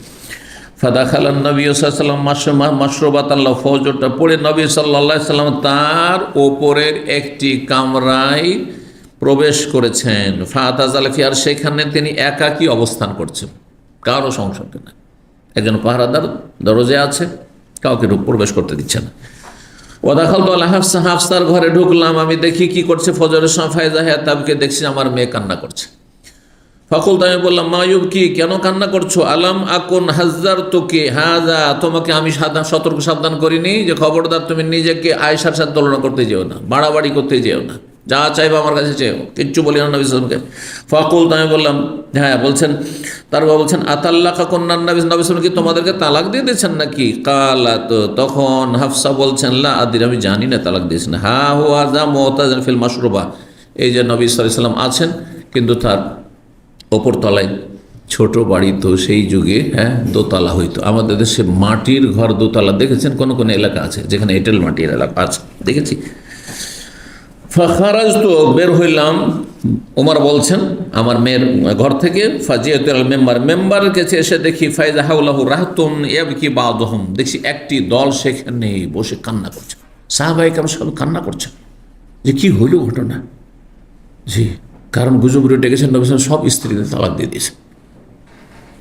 ফাদাখালান নবী সাল্লাল্লাহু আলাইহি ওয়াসাল্লাম মাশরুবাতাল্লাহ, ফজরটা পড়ে নবী সাল্লাল্লাহু আলাইহি ওয়াসাল্লাম তার ওপরের একটি কামরায় প্রবেশ করেছেন। ফাতাজাল ফি, আর সেখানে তিনি একাকী অবস্থান করছেন, কারো সংসর্গ না, একজন পাহারাদার দরজায় আছে, কাউকে প্রবেশ করতে দিচ্ছে না। ওয়াদাখালতু আলা হাফসা, হাফসার ঘরে ঢুকলাম, আমি দেখি কি করছে, ফজরের সময় ফায়জা হায়াতাবকে দেখছি আমার মেয়ে কান্না করছে। ফাকুল, আমি বললাম মায়ুব কি, কেন কান্না করছো? আলাম আকুন হাজার তোকে হাজা, তোমাকে আমি সতর্ক সাবধান করিনি যে খবরদার তুমি নিজেকে আয়েশার সাথে তুলনা করতে যেও না, বাড়াবাড়ি করতে যেও না, যা চাইবে আমার কাছে চেয়েও, কিচ্ছু বলি না নবী সাল্লামকে। ফাকুল, আমি বললাম হ্যাঁ। বলছেন, তারপর বলছেন আতাল্লাকা কন্যান নবী সাল্লাম কি তোমাদেরকে তালাক দিয়ে দিয়েছেন নাকি? কালা, তো তখন হাফসা বলছেন লা আদির, আমি জানি না তালাক দিয়েছেন। হা হুয়া যা মুতাজান ফিল মাশরুবা, এই যে নবী সাল্লাল্লাহু আলাইহি ওয়াসাল্লাম আছেন, কিন্তু তার ওপর তলায় ছোট বাড়ি, তো সেই যুগে দোতলা হইতো। আমাদের দেশে মাটির ঘর দোতলা দেখেছেন, কোন কোন এলাকা আছে যেখানে এঁটেল মাটির এলাকা আছে, দেখেছি। ফাখারাজ, তো বের হইলাম, ওমর বলছেন, আমার মেয়ের ঘর থেকে। ফাজিয়াতুল মেম্বার, মেম্বারের কাছে এসে দেখি ফাইজা হাউলাহু রাহতুন ইয়াবকি বাদহুম, দেখছি একটি দল সেখানে বসে কান্না করছে। সাহাবায়ে কেরাম সব কান্না করছে যে কি হইল ঘটনা। জি, কারণ গুজব রটে গেছেন, নবী সাল্লাল্লাহু আলাইহি ওয়াসাল্লাম সব স্ত্রীদের তালাক দিয়ে দিয়েছেন,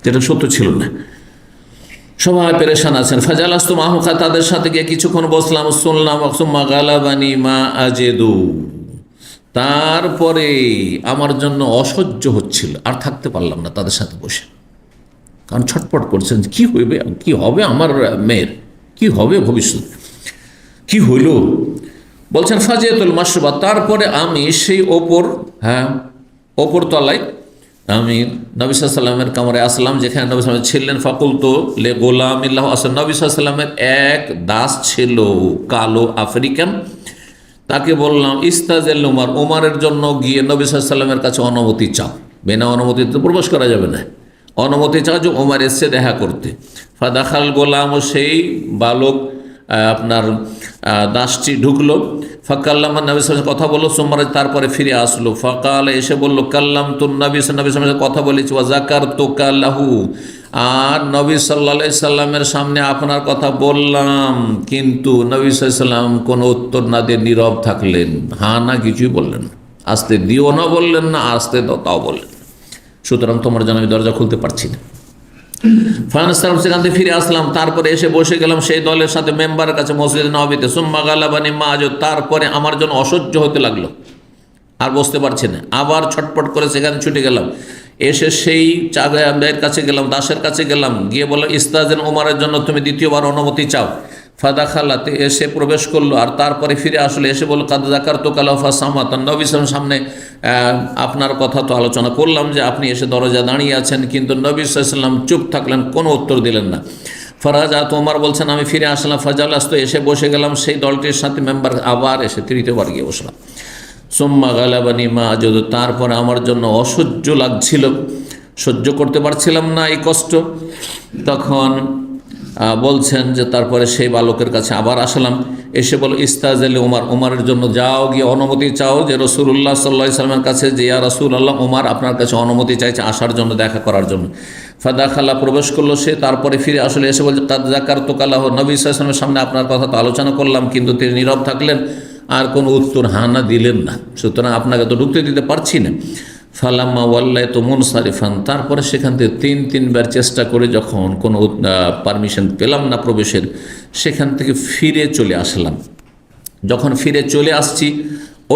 যেটা সত্য ছিল না। সবাই পেরেশান আছেন। ফাজালাস্তু মাহুকা, তাদের সাথে গিয়ে কিছুক্ষণ বসলাম। শুনলাম সুম্মা গালাবানি মা আজেদু, তারপরে আমার জন্য অসহ্য হচ্ছিল, আর থাকতে পারলাম না তাদের সাথে বসে, কারণ ছটপট করছেন কি হইবে, কি হবে আমার মেয়ের, কি হবে ভবিষ্যৎ, কি হইল। বলছেন ফাজিয়াতুল মাশরুবা, তারপরে আমি সেই ওপর তলায় আমি নবী সাল্লাল্লাহু আলাইহি ওয়াসাল্লামের কামরে আসলাম, যেখানে নবী সাল্লাল্লাহু আলাইহি ওয়াসাল্লাম ছিলেন। ফাকুলতু লি গোলামিল্লাহ আসল, নবী সাল্লাল্লাহু আলাইহি ওয়াসাল্লামের এক দাস ছিল, কালো আফ্রিকান। তাকে বললাম ইস্তাজিল উমর, উমরের জন্য গিয়ে নবী সাল্লাল্লাহু আলাইহি ওয়াসাল্লামের কাছে অনুমতি চাও। বিনা অনুমতিতে প্রবেশ করা যাবে না, অনুমতি চাও যে উমর এসে দেখা করতে। ফাদাখাল গোলাম, সেই বালক আপনার দাসটি ঢুকলো। ফাকাল্লামা, নবী সাল্লাল্লাহু আলাইহি ওয়াসাল্লাম কথা বললো। সুমারে, তারপরে ফিরে আসলো। ফাকাল, এসে বলল কাল্লাম তু নবী সাল্লাল্লাহু আলাইহি ওয়াসাল্লাম কথা বলেছি। ওয়া যাকারতুকা লাহু, আর নবী সাল্লাল্লাহু আলাইহি সাল্লামের সামনে আপনার কথা বললাম, কিন্তু নবী সাল্লাল্লাহু আলাইহি সাল্লাম কোনো উত্তর না দিয়ে নীরব থাকলেন। হ্যাঁ না কিছুই বললেন না, আসতে দিও না বললেন না, আসতে দাও তাও বললেন। সুতরাং তোমার জন্য আমি দরজা খুলতে পারছি না। ফানসালাম, সেখান থেকে ফিরে আসলাম। তারপরে এসে বসে গেলাম সেই দলের সাথে মেম্বারের কাছে মসজিদে নববীতে। সুম্মা গালাবানি মা আজদ, তারপরে আমার জন্য অসহ্য হতে লাগলো, আর বসতে পারছি না। আবার ছটপট করে সেখানে ছুটে গেলাম, এসে সেই চায়ের কাছে গেলাম, দাসের কাছে গেলাম, গিয়ে বললাম ইস্তাজিন উমরের জন্য তুমি দ্বিতীয়বার অনুমতি চাও। ফাদাখালাতে, এসে প্রবেশ করলো, আর তারপরে ফিরে আসলে এসে বলল কাদ যাকারতুকা লাহু ফাসামাত, নবী সাল্লাল্লাহু আলাইহি ওয়াসাল্লামের সামনে আপনার কথা তো আলোচনা করলাম যে আপনি এসে দরজা দাঁড়িয়ে আছেন, কিন্তু নবী সাল্লাল্লাহু আলাইহি ওয়াসাল্লাম চুপ থাকলেন, কোনো উত্তর দিলেন না। ফারাজাত, ওমর বলছেন আমি ফিরে আসলাম। ফাজালাস্তু, এসে বসে গেলাম সেই দলটির সাথে, মেম্বার আবার এসে তৃতীয়বার গিয়ে বসলাম। সুম্মা গালাবানি মা আজদ, তারপরে আমার জন্য অসহ্য লাগছিল, সহ্য করতে পারছিলাম না এই কষ্ট। তখন বলছেন যে তারপরে সেই বালকের কাছে আবার আসলাম, এসে বলো ইস্তাজিল উমর, উমরের জন্য যাও, গিয়ে অনুমতি চাও যে রাসূলুল্লাহ সাল্লাল্লাহু আলাইহি ওয়াসাল্লামের কাছে, যে ইয়া রাসূলুল্লাহ, উমর আপনার কাছে অনুমতি চাইছে আসার জন্য, দেখা করার জন্য। ফাদাখালা, প্রবেশ করলো সে। তারপরে ফিরে আসলে এসে বলছে কাদ যাকারতুকা লাহু, নবী সাল্লাল্লাহু আলাইহি ওয়াসাল্লামের সামনে আপনার কথা তো আলোচনা করলাম, কিন্তু তিনি নীরব থাকলেন, আর কোনো উত্তর হানা দিলেন না, সুতরাং আপনাকে তো ঢুকতে দিতে পারছি না। ফালাম্মা ওয়াল্লাইতু মুনসারিফান, তারপরে সেখান থেকে তিনবার চেষ্টা করে যখন কোনো পারমিশন পেলাম না প্রবেশের, সেখান থেকে ফিরে চলে আসলাম। যখন ফিরে চলে আসছি,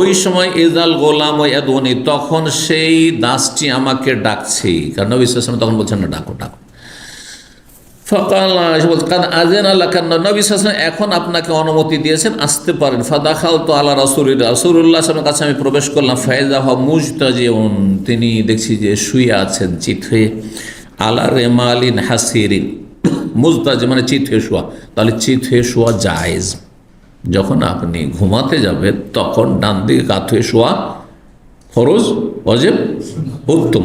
ওই সময় ইজাল গোলাম ইয়াদুনি, তখন সেই দাসটি আমাকে ডাকছে, কারণ নবী সাল্লাল্লাহু আলাইহি ওয়াসাল্লাম তখন বলছেন না ডাকো ডাকো। ফকাল, আযেনা লাকা, নবী সাল্লাল্লাহু আলাইহি ওয়াসাল্লাম এখন আপনাকে অনুমতি দিয়েছেন, আসতে পারেন। ফাদাখালতু আলা রাসূলিল্লাহ, রাসূলুল্লাহ সাল্লাল্লাহু আলাইহি ওয়াসাল্লামের কাছে আমি প্রবেশ করলাম। ফাইযা হুয়া মুজতাজিউন, তিনি দেখছি যে শুয়ে আছেন চিত হয়ে। আলা রেমালিন হাসিরিন, মুজতাজি মানে চিত হয়ে শোয়া, তাহলে চিত হয়ে শোয়া জায়েজ। যখন আপনি ঘুমাতে যাবেন তখন ডান দিকে কাত হয়ে শোয়া ফরজ, ওয়াজিব, উত্তম,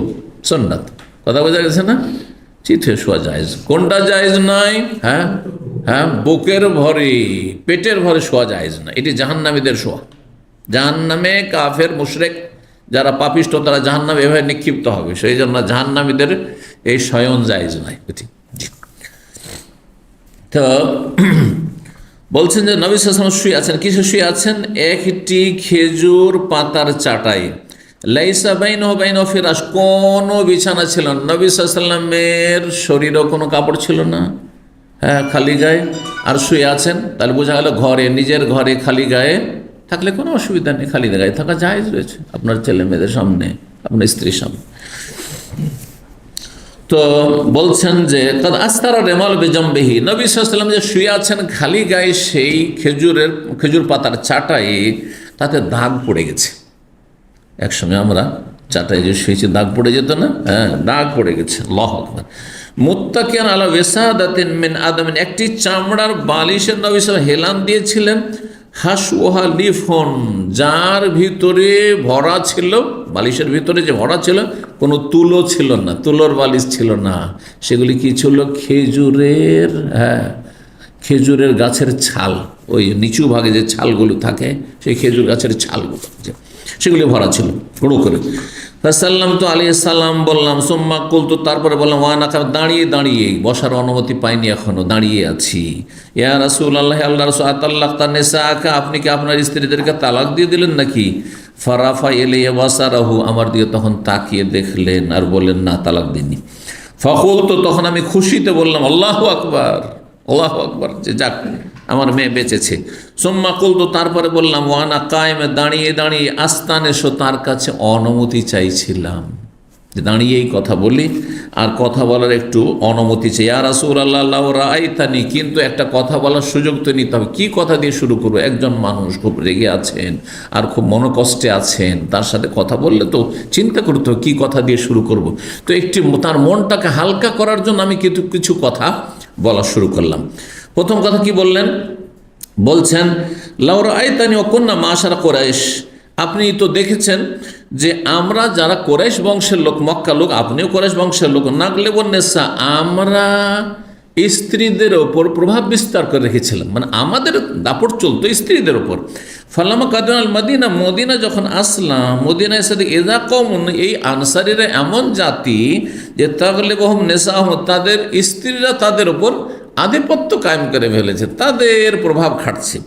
সুন্নাত। কথা বোঝা গেছে না? চিত হয়ে শোয়া জায়েজ। কোনটা জায়েজ নয়? বুকের ভরে, পেটের ভরে শোয়া জায়েজ না, এটি জাহান্নামীদের শোয়া। জাহান্নামে কাফের মুশরিক যারা পাপিষ্ঠ, তারা জাহান্নামে এভাবে নিক্ষিপ্ত হবে, সেই জন্য জাহান্নামীদের এই শয়ন জায়েজ নয়। তো বলছেন যে নবী সাল্লাল্লাহু আলাইহি ওয়াসাল্লাম শুয়ে আছেন, কিসে শুয়ে আছেন? একটি খেজুর পাতার চাটাই। লাইসা বাইনাহু বাইনা ফিরাশ, কোনো বিছানা ছিল না, নবী সাল্লাল্লাহু আলাইহি ওয়াসাল্লামের শরীরেও কোনো কাপড় ছিল না, খালি গায়ে, আর শুয়ে আছেন। তাহলে বোঝা গেল ঘরে, নিজের ঘরে খালি গায়ে থাকলে কোনো অসুবিধা নেই, খালি গায়ে থাকা জায়েজ রয়েছে আপনার ছেলে মেয়েদের সামনে, আপনার স্ত্রীর সামনে। তো বলছেন যে কাদ আস্তারা রেমাল বেজম্বেহি, নবী সাল্লাল্লাহু আলাইহি ওয়াসাল্লাম যে শুয়ে আছেন খালি গায়ে সেই খেজুর পাতার চাটাই, তাতে দাগ পড়ে গেছে। একসময় আমরা চাটাই যে শুয়েছি দাগ পড়ে যেত না, হ্যাঁ দাগ পড়ে গেছে। আল্লাহু আকবার। মুত্তাকিয়ান আলা ওয়াসাদাতিন মিন আদমিন, একটি চামড়ার বালিশের নবী সাল্লাল্লাহু আলাইহি ওয়াসাল্লাম হেলান দিয়েছিলেন। হাসওয়াহা লিফন, যার ভিতরে ভরা ছিল, বালিশের ভিতরে যে ভরা ছিল, কোনো তুলো ছিল না, তুলোর বালিশ ছিল না। সেগুলি কি ছিল? খেজুরের, হ্যাঁ খেজুরের গাছের ছাল, ওই নিচু ভাগে যে ছালগুলো থাকে, সেই খেজুর গাছের ছালগুলো সেগুলি ভরা ছিল গুঁড়ো করে। সাল্লাম তো আলাইহিস সালাম বললাম, সোম্মা কুলতু, তারপরে বললাম ওয়ানা, দাঁড়িয়ে দাঁড়িয়ে, বসার অনুমতি পাইনি এখনো, দাঁড়িয়ে আছি। ইয়া রাসূলুল্লাহ, আল্লাহ রাসূল, আতাল্লাক তানিসাকা, আপনি কি আপনার স্ত্রীদেরকে তালাক দিয়ে দিলেন নাকি? ফারাফা ইলাইয়া বাসারাহু, আমার দিকে তখন তাকিয়ে দেখলেন আর বললেন না, তালাক দিননি। ফাকুলতু, তখন আমি খুশিতে বললাম আল্লাহু আকবার, আল্লাহু আকবার, যে যাক আমার মেয়ে বেঁচেছে। সুম্মা কুলতু, তারপরে বললাম ওয়ানা কায়েমে, দাঁড়িয়ে দাঁড়িয়ে, আস্তানেশো, তার কাছে অনুমতি চাইছিলাম, যে দাঁড়িয়েই কথা বলি আর কথা বলার একটু অনুমতি চাই। ইয়া রাসূলুল্লাহ লাউ রাআইতানি, কিন্তু একটা কথা বলার সুযোগ তো নিতে হবে। কি কথা দিয়ে শুরু করবো? একজন মানুষ খুব রেগে আছেন আর খুব মনোকষ্টে আছেন, তার সাথে কথা বললে তো চিন্তা করতে হবে কী কথা দিয়ে শুরু করব। তো একটি তার মনটাকে হালকা করার জন্য আমি কিছু কথা বলা শুরু করলাম। প্রথম কথা কি বললেন? বলছেন লাউ রাআইতানি ওয়া কুন্না মাশারা কুরাইশ, আপনি তো দেখেছেন যে আমরা যারা কুরাইশ বংশের লোক, মক্কা লোক, আপনিও কুরাইশ বংশের লোক, নাগলেবুন নেসা, আমরা স্ত্রীদের ওপর প্রভাব বিস্তার করে রেখেছিলাম, মানে আমাদের দাপট চলতো স্ত্রীদের ওপর। ফালামা কাদিম আল মদিনা, মদিনা যখন আসলাম, মদিনা এসে এদা কমন, এই আনসারীরা এমন জাতি যে তাগলেবুহুম নেসাহুম, তাদের স্ত্রীরা তাদের ওপর আধিপত্য কায়েম করে ফেলেছে, তাদের প্রভাব খাটছে।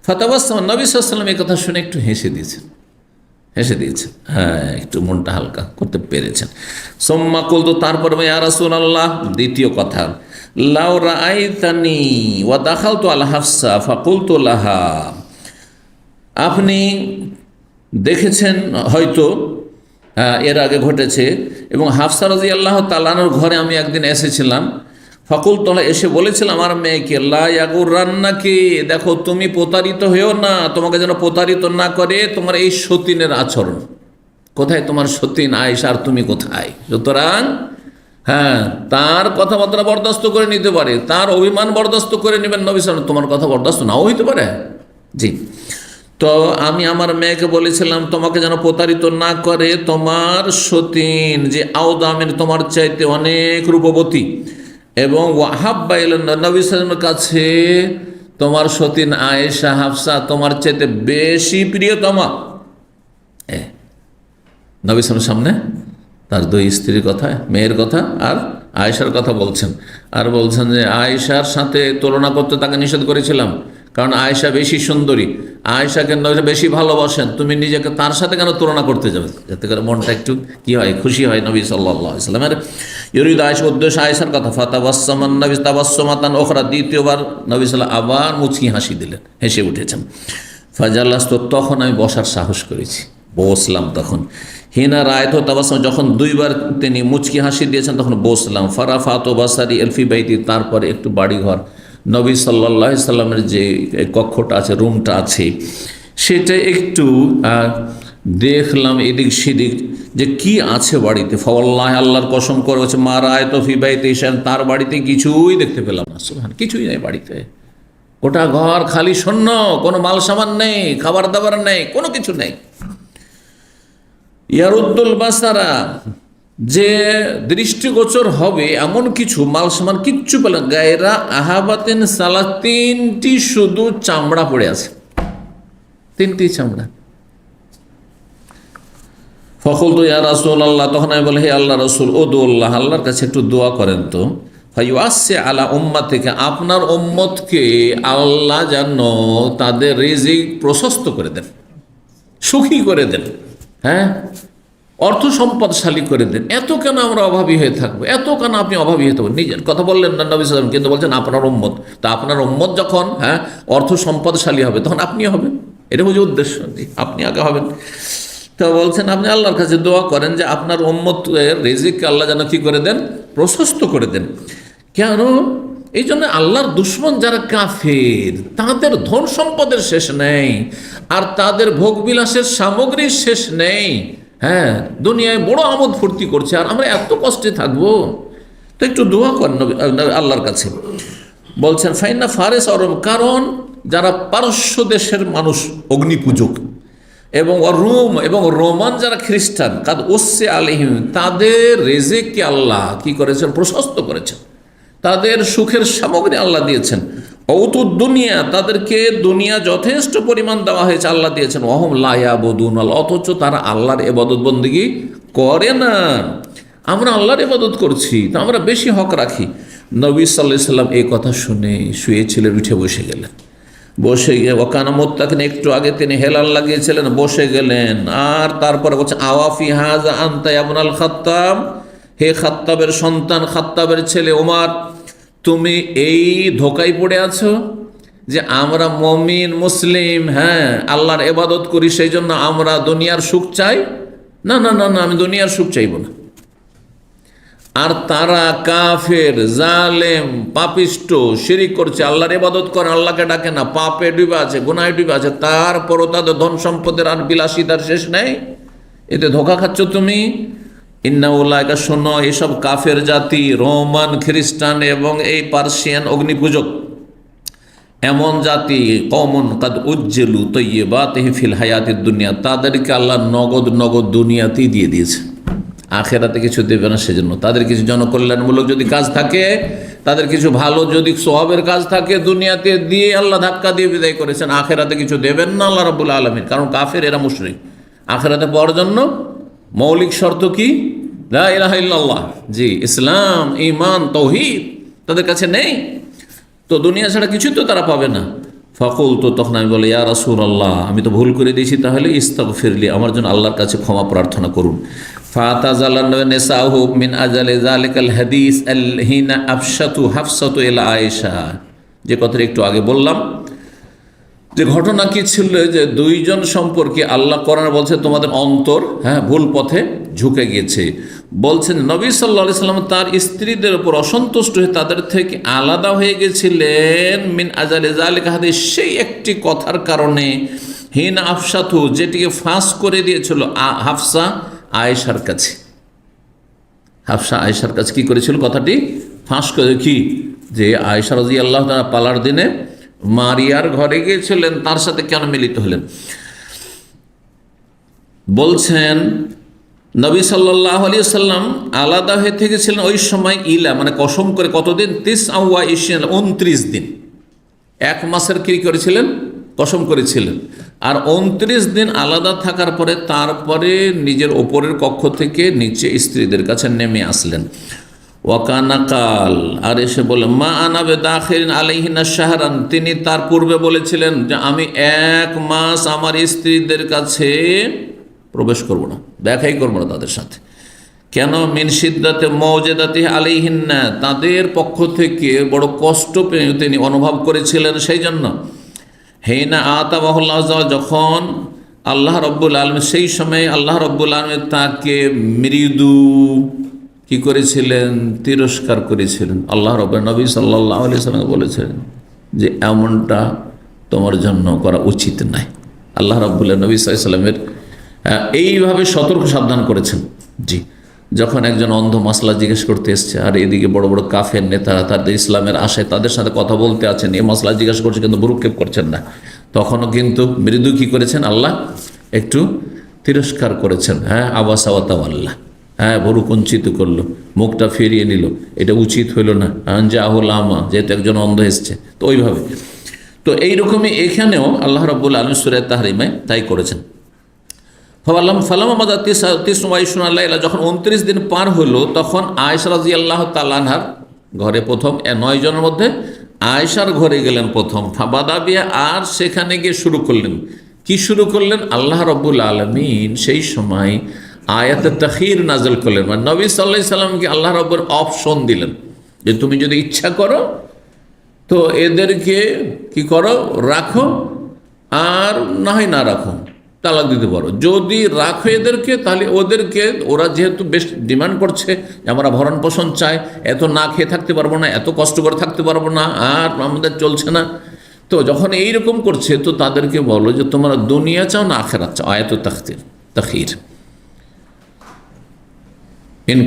ফাতাবাসসাম, নবী সাল্লাল্লাহু আলাইহি ওয়াসাল্লাম এই কথা শুনে একটু হেসে দিয়েছেন, হ্যাঁ একটু মনটা হালকা করতে পেরেছেন। সুম্মা কুলতু, তারপর ইয়া রাসূলুল্লাহ, দ্বিতীয় কথা, লাউ রাআইতানি ওয়া দাখালতু আলা হাফসা ফাকুলতু লাহা, আপনি দেখেছেন হয়তো এর আগে ঘটেছে, এবং হাফসা রাদিয়াল্লাহু তাআলা আনহার ঘরে আমি একদিন এসেছিলাম। ফাকুল তোলা, এসে বলেছিলাম আমার মেয়েকে, লা ইয়াগুরান্নাকি, দেখো তুমি প্রতারিত হয়েও না, তোমাকে যেন প্রতারিত না করে তোমার এই সতীনের আচরণ। কোথায় তোমার সতীন আয়েশা, আর তুমি কোথায়? সুতরাং হ্যাঁ, তার কথাবার্তা বরদাস্ত করে নিতে পারে, তার অভিমান বরদাস্ত করে নেবেন নবী সাল্লাল্লাহু আলাইহি ওয়াসাল্লাম, তোমার কথা বরদাস্ত নাও হইতে পারে। জি, তো আমি আমার মেয়েকে বলেছিলাম তোমাকে যেন প্রতারিত না করে তোমার সতীন, যে আওদামের, তোমার চাইতে অনেক রূপবতী, এবং ওয়াহাব্বা ইলান নবী সাল্লাল্লাহু আলাইহি ওয়াসাল্লামের কাছে তোমার সতীন আয়েশা, হাফসা তোমার চাইতে বেশি প্রিয়তমা। নবী সাল্লাল্লাহু সামনে তার দুই স্ত্রীর কথা, মেয়ের কথা আর আয়েশার কথা বলছেন, আর বলছেন যে আয়েশার সাথে তুলনা করতে তাকে নিষেধ করেছিলাম, কারণ আয়েশা বেশি সুন্দরী, আয়েশাকে বেশি ভালোবাসেন, তুমি নিজেকে তার সাথে কেন তুলনা করতে যাবে? যাতে করে মনটা একটু কি হয়, খুশি হয় নবী সাল্লাল্লাহু আলাইহি ওয়াসাল্লামের। ইউরিদ আয়েশা, উদ্দেশ্য আয়েশার কথা। ফাতাবাসসামান নবী তাবাসসুমাতান উখরা, দ্বিতীয়বার নবী সাল্লাল্লাহু আবার মুচকি হাসি দিলেন, হেসে উঠেছেন। ফাজালাস্তু, তখন আমি বসার সাহস করেছি, বসলাম তখন। হিনা রায়ত তাবাসসাম, যখন দুইবার তিনি মুচকি হাসি দিয়েছেন তখন বসলাম। ফারাফাতু বাসারি এলফি বাইতি, তারপরে একটু বাড়িঘর, নবী সাল্লাল্লাহু আলাইহি সাল্লামের যে কক্ষটা আছে, রুমটা আছে, সেটা একটু দেখলাম এদিক সেদিক যে কি আছে বাড়িতে। ফাওয়াল্লাহি, আল্লাহর কসম করে হচ্ছে, মা রায়ত ফি বাইতি শাইআন, তার বাড়িতে কিছুই দেখতে পেলাম না। সুবহান, কিছুই নেই বাড়িতে, গোটা ঘর খালি শূন্য, কোনো মাল সামান নেই, খাবার দাবার নেই, কোনো কিছু নেই। ইয়ারুদ্দুল বাসারা, যে দৃষ্টিগোচর হবে এমন কিছু মাল সামান কিচ্ছু পেলেন, গায়রা আহাবাতেন সালা, তিনটি শুধু চামড়া পড়ে আছে, তিনটি চামড়া। ফকুলতু ইয়া রাসূলুল্লাহ, তখন আমি বলি হে আল্লাহ রাসূল, উদুল্লাহ, আল্লাহর কাছে একটু দোয়া করেন তো, ফায়ুআসসি আলা উম্মাতিকা, আপনার উম্মতকে আল্লাহ যেন তাদের রিজিক প্রশস্ত করে দেন, সুখী করে দেন, হ্যাঁ অর্থ সম্পদশালী করে দেন। এত কেন আমরা অভাবী হয়ে থাকবো, এত কেন আপনি অভাবী হয়ে থাকবেন? নিজের কথা বললেন না নবী সাল্লাল্লাহু আলাইহি ওয়াসাল্লাম, কিন্তু বলছেন আপনার উম্মত, তা আপনার উম্মত যখন অর্থ সম্পদশালী হবে তখন আপনি হবেন, এটা হচ্ছে উদ্দেশ্য, আপনি আগে হবেন। তো বলছেন আপনি আল্লাহর কাছে দোয়া করেন যে আপনার উম্মতের রিজিককে আল্লাহ যেন কি করে দেন, প্রশস্ত করে দেন। কেন? এই জন্য আল্লাহর দুশ্মন যারা কাফের, তাদের ধন সম্পদের শেষ নেই, আর তাদের ভোগবিলাসের সামগ্রীর শেষ নেই। হ্যাঁ, দুনিয়ায় বড় আমোদ ফুর্তি করছে, আর আমরা এত কষ্টে থাকবো। তো একটু দোয়া করেন আল্লাহর কাছে। বলছেন ফাইন্না ফারেস আরব, কারণ যারা পারস্য দেশের মানুষ অগ্নিপূজক, এবং রোম এবং রোমান যারা খ্রিস্টান, কাদ ওসে আলিহিম, তাদের রেজেককে আল্লাহ কি করেছেন, প্রশস্ত করেছেন, তাদের সুখের সামগ্রী আল্লাহ দিয়েছেন। অউতুদ দুনিয়া, তাদেরকে দুনিয়া যথেষ্ট পরিমাণ দেওয়া হয়েছে, আল্লাহ দিয়েছেন। ওহম লা ইয়াবুদুন, অথচ তারা আল্লাহর ইবাদত বন্দেগী করে না। আমরা আল্লাহর ইবাদত করছি, তো আমরা বেশি হক রাখি। নবী সাল্লাল্লাহু আলাইহি সাল্লাম এই কথা শুনে শুয়েছিলেন, উঠে বসে গেলেন। বসে গিয়ে ওকানা মোত্তাকিন, একটু আগে তিনি হেলাল লাগিয়েছিলেন, বসে গেলেন। আর তারপরে বলছে আওয়াফি হাজা আনতা ইবনুল খাত্তাব, হে খাত্তাবের সন্তান, খাত্তাবের ছেলে ওমর, তুমি এই ধোকায় পড়ে আছো যে আমরা মুমিন মুসলিম, হ্যাঁ আল্লাহর ইবাদত করি, সেই জন্য আমরা দুনিয়ার সুখ চাই? না না না না, আমি দুনিয়ার সুখ চাইব না। আর তারা কাফের, জালেম, পাপিষ্ট, শিরিক করছে, আল্লাহর ইবাদত করে, আল্লাহকে ডাকে না, পাপে ডুবে আছে, গুনাহে ডুবে আছে, তারপরও তাদের ধন সম্পদের আর বিলাসিতার শেষ নেই। এতে ধোকা খাচ্ছ তুমি। ইন্না উলাইকা, শোনো, এসব কাফের জাতি, রোমান, খ্রিস্টান এবং এই পার্সিয়ান অগ্নিপূজক, এমন জাতি, কওমুন কাদ উজ্জিলু তাইয়্যিবাতিহি ফিল হায়াতিদ দুনিয়া, তাদেরকে আল্লাহ নগদ নগদ দুনিয়াতেই দিয়ে দিয়েছে, আখেরাতে কিছু দেবে না। সেজন্য তাদের কিছু জনকল্যাণমূলক যদি কাজ থাকে, তাদের কিছু ভালো যদি সওয়াবের কাজ থাকে, দুনিয়াতে দিয়ে আল্লাহ ধাক্কা দিয়ে বিদায় করেছেন, আখেরাতে কিছু দেবেন না আল্লাহ রাব্বুল আলামিন। কারণ কাফের, এরা মুশরিক। আখেরাতে পাওয়ার জন্য মৌলিক শর্ত কি? লা ইলাহা ইল্লাল্লাহ, জি, ইসলাম, ঈমান, তাওহীদ তাদের কাছে নেই। তো দুনিয়া ছাড়া কিছু তো তারা পাবে না। ফাকুল, তো তখন আমি বলি, ইয়া রাসূলুল্লাহ, আমি তো ভুল করে দিয়েছি, তাহলে ইস্তাগফিরলি, আমার জন্য আল্লাহর কাছে ক্ষমা প্রার্থনা করুন। ফাতাজালান নিসাহু মিন আজালি যালিকাল হাদিস আলহিনা আফসাতু হাফসাতু ইলা আয়েশা, যে কথাটা একটু আগে বললাম, যে ঘটনা কি ছিল, যে দুইজন সম্পর্কে আল্লাহ কোরআনে বলছে তোমাদের অন্তর, হ্যাঁ, ভুল পথে ঝুঁকে গিয়েছে। বলছেন নবী সাল্লাল্লাহু আলাইহি সাল্লাম তার স্ত্রীদের উপর অসন্তুষ্ট হয়ে তাদের থেকে আলাদা হয়ে গেছিলেন, মিন আজালি যালিকা হাদিস, সেই একটি কথার কারণে, হিনা আফসাতু, যেটিকে ফাঁস করে দিয়েছিল হাফসা আয়েশার কাছে। হাফসা আয়েশার কাছে কি করেছিল? কথাটি ফাঁস করে, কি, যে আয়েশা রাদিয়াল্লাহু তাআলা পালার দিনে মারিয়ার ঘরে গিয়েছিলেন, তার সাথে কেন মিলিত হলেন? বলছেন নবী সাল্লাল্লাহু আলাইহি ওয়াসাল্লাম আলাদা হয়ে থেকেছিলেন ওই সময়, ইলা মানে কসম করে, কতদিন? 29 দিন, 1 মাসের কি করেছিলেন? কসম করেছিলেন। আর 29 দিন আলাদা থাকার পরে তারপরে নিজের ওপরের কক্ষ থেকে নিচে স্ত্রীদের কাছে নেমে আসলেন। ওয়াকানাকাল, আর এসে বলে, মা আনাবে দাখিরিন আলাইহিনা শাহরান, তিনি তার পূর্বে বলেছিলেন যে আমি 1 মাস আমার স্ত্রীদের কাছে প্রবেশ করব না, দেখাই করব না তাদের সাথে। কেন? মিন সিদ্দাতে মওজেদাতি আলাইহিন্না, তাদের পক্ষ থেকে বড় কষ্ট তিনি অনুভব করেছিলেন, সেই জন্য। হেনা আতাবাহুল্লাহ, যখন আল্লাহ রব্বুল আলামিন, সেই সময় আল্লাহ রব্বুল আলামিন তাকে মৃদু কি করেছিলেন? তিরস্কার করেছিলেন। আল্লাহ রব্বুল নবী সাল্লাল্লাহু আলাইহি সাল্লাম বলেছিলেন যে এমনটা তোমার জন্য করা উচিত নয়। আল্লাহ রব্বুল নবী সাল্লাল্লাহু আলাইহি সাল্লামের এইভাবে সতর্ক সাবধান করেছেন। জি, যখন একজন অন্ধ মাসলা জিজ্ঞেস করতে এসছে, আর এদিকে বড় বড় কাফের নেতারা তাদের ইসলামের আশায় তাদের সাথে কথা বলতে আছেন, এই মাসলা জিজ্ঞাসা করছে কিন্তু ভ্রুক্ষেপ করছেন না, তখনও কিন্তু মৃদু কি করেছেন? আল্লাহ একটু তিরস্কার করেছেন। হ্যাঁ, আবাসা ওয়া তাওয়াল্লা, হ্যাঁ, ভরু কুঞ্চিত করলো, মুখটা ফিরিয়ে নিল, এটা উচিত হইল না। জাহুল আমা, যেহেতু একজন অন্ধ এসছে, তো ওইভাবে। তো এইরকমই এখানেও আল্লাহ রাব্বুল আলামিন সূরা তাহরিমে তাই করেছেন। যখন 29 দিন পার হলো, তখন আয়েশা রাদিয়াল্লাহু তাআলা আনহার ঘরে প্রথম 9 জনের মধ্যে আয়েশার ঘরে গেলেন প্রথম। ফাবাদাবিয়া, আর সেখানে গিয়ে শুরু করলেন। কি শুরু করলেন? আল্লাহ রাব্বুল আলামিন সেই সময় আয়াতে তাখির নাযিল করলেন, মানে নবী সাল্লাল্লাহু আলাইহি সাল্লামকে আল্লাহ রাব্বুল অপশন দিলেন যে তুমি যদি ইচ্ছা করো তো এদেরকে কি করো, রাখো, আর না হয় না রাখো। তালাক দিতে পারো। যদি রাখো এদেরকে, তাহলে ওদেরকে, ওরা যেহেতু বেশ ডিমান্ড করছে, আমরা ভরণ পোষণ চাই, এত না খেয়ে থাকতে পারবো না, এত কষ্ট করে থাকতে পারবো না, আর আমাদের চলছে না, তো যখন এইরকম করছে তো তাদেরকে বলো যে তোমরা দুনিয়া চাও না আখেরাত চাও। আয়াত তাখির ইন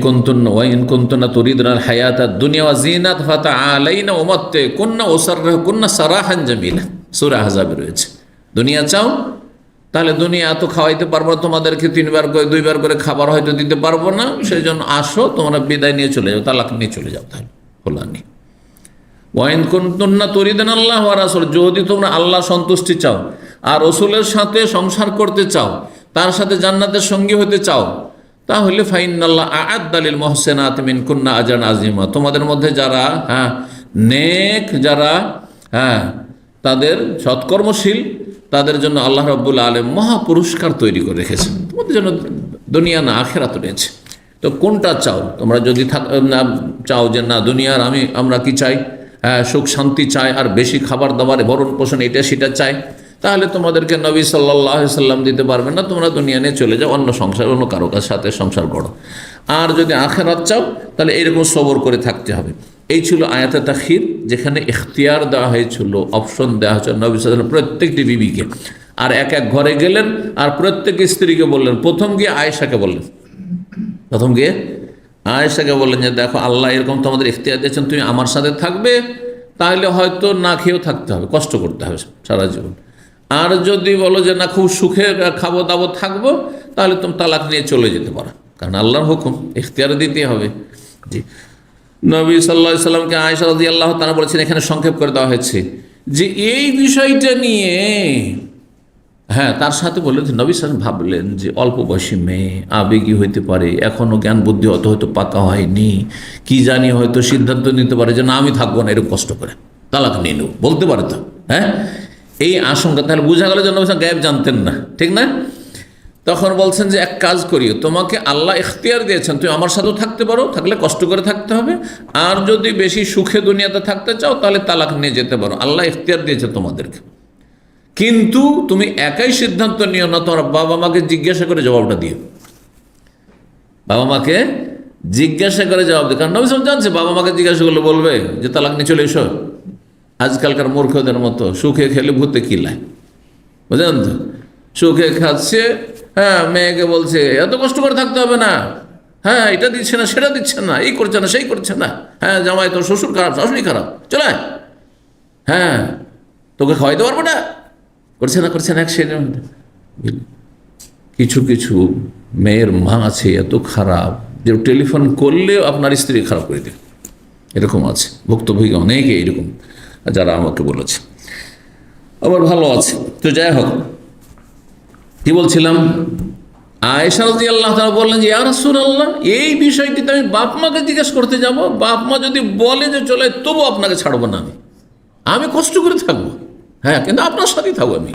কুনতুন্না তুরিদুনাল হায়াতাদ দুনিয়া ওয়া যিনাতাহা ফাতাআলাইনা উমাত্তিকুন্না ওয়াসাররিহুকুন্না সারাহান জামিলা, সূরা আহজাবে রয়েছে। দুনিয়া চাও, তাহলে দুনিয়া তো খাওয়াইতে পারবো না তোমাদেরকে, 3বার করে 2বার করে খাবার হয়তো দিতে পারবো না, সেই জন্য আসো, তোমরা বিদায় নিয়ে চলে যাও, তালাক নিয়ে চলে যাও। তাহলে খোলানি ওয়াইন কুনতুন্না তুরিদুনা আল্লাহ ওয়া রাসূল, যদি তোমরা আল্লাহ সন্তুষ্টি চাও আর রসুলের সাথে সংসার করতে চাও, তার সাথে জান্নাতের সঙ্গী হতে চাও, তাহলে ফাইনাল্লাহ আ'আদ্দা লিল মুহসিনাত মিনকুন্না আজরান আযীমা, তোমাদের মধ্যে যারা নেক, যারা তাদের সৎকর্মশীল, তাদের জন্য আল্লাহ রাব্বুল আলামিন মহা পুরস্কার তৈরি করে রেখেছেন। তোমাদের জন্য দুনিয়া না আখিরাত রয়েছে। তো কোনটা চাও তোমরা? যদি না চাও যে না দুনিয়ার আমরা কি চাই, সুখ শান্তি চাই আর বেশি খাবার দাবার ভরণ পোষণ এটা সেটা চাই, তাহলে তোমাদেরকে নবী সাল্লাল্লাহু আলাইহি সাল্লাম দিতে পারবেন না, তোমরা দুনিয়া নিয়ে চলে যাও, অন্য সংসার, অন্য কারো সাথে সংসার করো। আর যদি আখিরাত চাও তাহলে এরকম সবর করে থাকতে হবে। এই ছিল আয়াতে তাখির, যেখানে ইখতিয়ার দেওয়া হয়েছিল, অপশন দেওয়া হয়েছিল নবী সাল্লাল্লাহু আলাইহি ওয়াসাল্লাম প্রত্যেকটি বিবিকে। আর এক এক ঘরে গেলেন আর প্রত্যেক স্ত্রীকে বললেন, প্রথম গিয়ে আয়েশাকে বললেন, যে দেখো আল্লাহ এরকম তোমাদের ইখতিয়ার দিয়েছেন, তুমি আমার সাথে থাকবে, তাহলে হয়তো না খেয়েও থাকতে হবে, কষ্ট করতে হবে সারা জীবন। আর যদি বলো যে না খুব সুখে খাবো দাবো থাকবো, তাহলে তুমি তালাক নিয়ে চলে যেতে পারো, কারণ আল্লাহর হুকুম, ইখতিয়ার দিতে হবে। জি, নবী সাল্লাল্লাহু আলাইহি সাল্লামকে আয়েশা রাদিয়াল্লাহু তাআলা বলেছেন, এখানে সংক্ষেপ করে দেওয়া হয়েছে যে এই বিষয়টা নিয়ে, তার সাথে বললেন যে নবী সাল্লাল্লাহু ভাবলেন যে অল্প বয়সী মেয়ে, আবেগী হইতে পারে, এখনও জ্ঞান বুদ্ধি অত হয়তো পাকা হয়নি, কি জানি হয়তো সিদ্ধান্ত নিতে পারে যে না আমি থাকবো না এরকম কষ্ট করে, তালাক নিয়ে নেব, বলতে পারে তো, এই আশঙ্কা। তাহলে বোঝা গেল যে নবী সাল্লাল্লাহু গায়েব জানতেন না, ঠিক না? তখন বলছেন যে এক কাজ করিও, তোমাকে আল্লাহ ইখতিয়ার দিয়েছেন, তুমি আমার সাথেও থাকতে পারো, থাকলে কষ্ট করে থাকতে হবে, আর যদি বেশি সুখে দুনিয়াতে থাকতে চাও তাহলে তালাক নিয়ে যেতে পারো, আল্লাহ ইখতিয়ার দিয়েছে তোমাদেরকে। কিন্তু তুমি একাই সিদ্ধান্ত নিও না, তোমার বাবা মাকে জিজ্ঞাসা করে জবাবটা দিও, বাবা মাকে জিজ্ঞাসা করে জবাব দিও। কারণ নবী সাল্লাল্লাহু জানছে বাবা মাকে জিজ্ঞাসা করলে বলবে যে তালাক নিয়ে চলে এসো, আজকালকার মূর্খদের মতো সুখে খেলে ভূতে কিলায়, বুঝলেন তো? সুখে খাচ্ছে, মেয়েকে বলছে এত কষ্ট করে থাকতে হবে না, এটা দিচ্ছে না, সেটা দিচ্ছে না, এই করছে না, সেই করছে না, জামাই তোর শ্বশুর খারাপ, শাশুড়ি খারাপ, চলে তোকে খাওয়াইতে পারবো না, করছে না কিছু কিছু মেয়ের মা আছে এত খারাপ যে টেলিফোন করলেও আপনার স্ত্রী খারাপ করে দেবে, এরকম আছে, ভুক্তভোগী অনেকে এরকম যারা আমাকে বলেছে। আবার ভালো আছে। তো যাই হোক, কি বলছিলাম, আয়েশা রাদিয়াল্লাহু তাআলা বললেন যে ইয়া রাসূলুল্লাহ, এই বিষয়টিতে আমি বাপ মাকে জিজ্ঞেস করতে যাব, বাপ মা যদি বলে যে চলে, তবু আপনাকে ছাড়বো না, আমি কষ্ট করে থাকবো, কিন্তু আপনার সাথেই থাকবো আমি,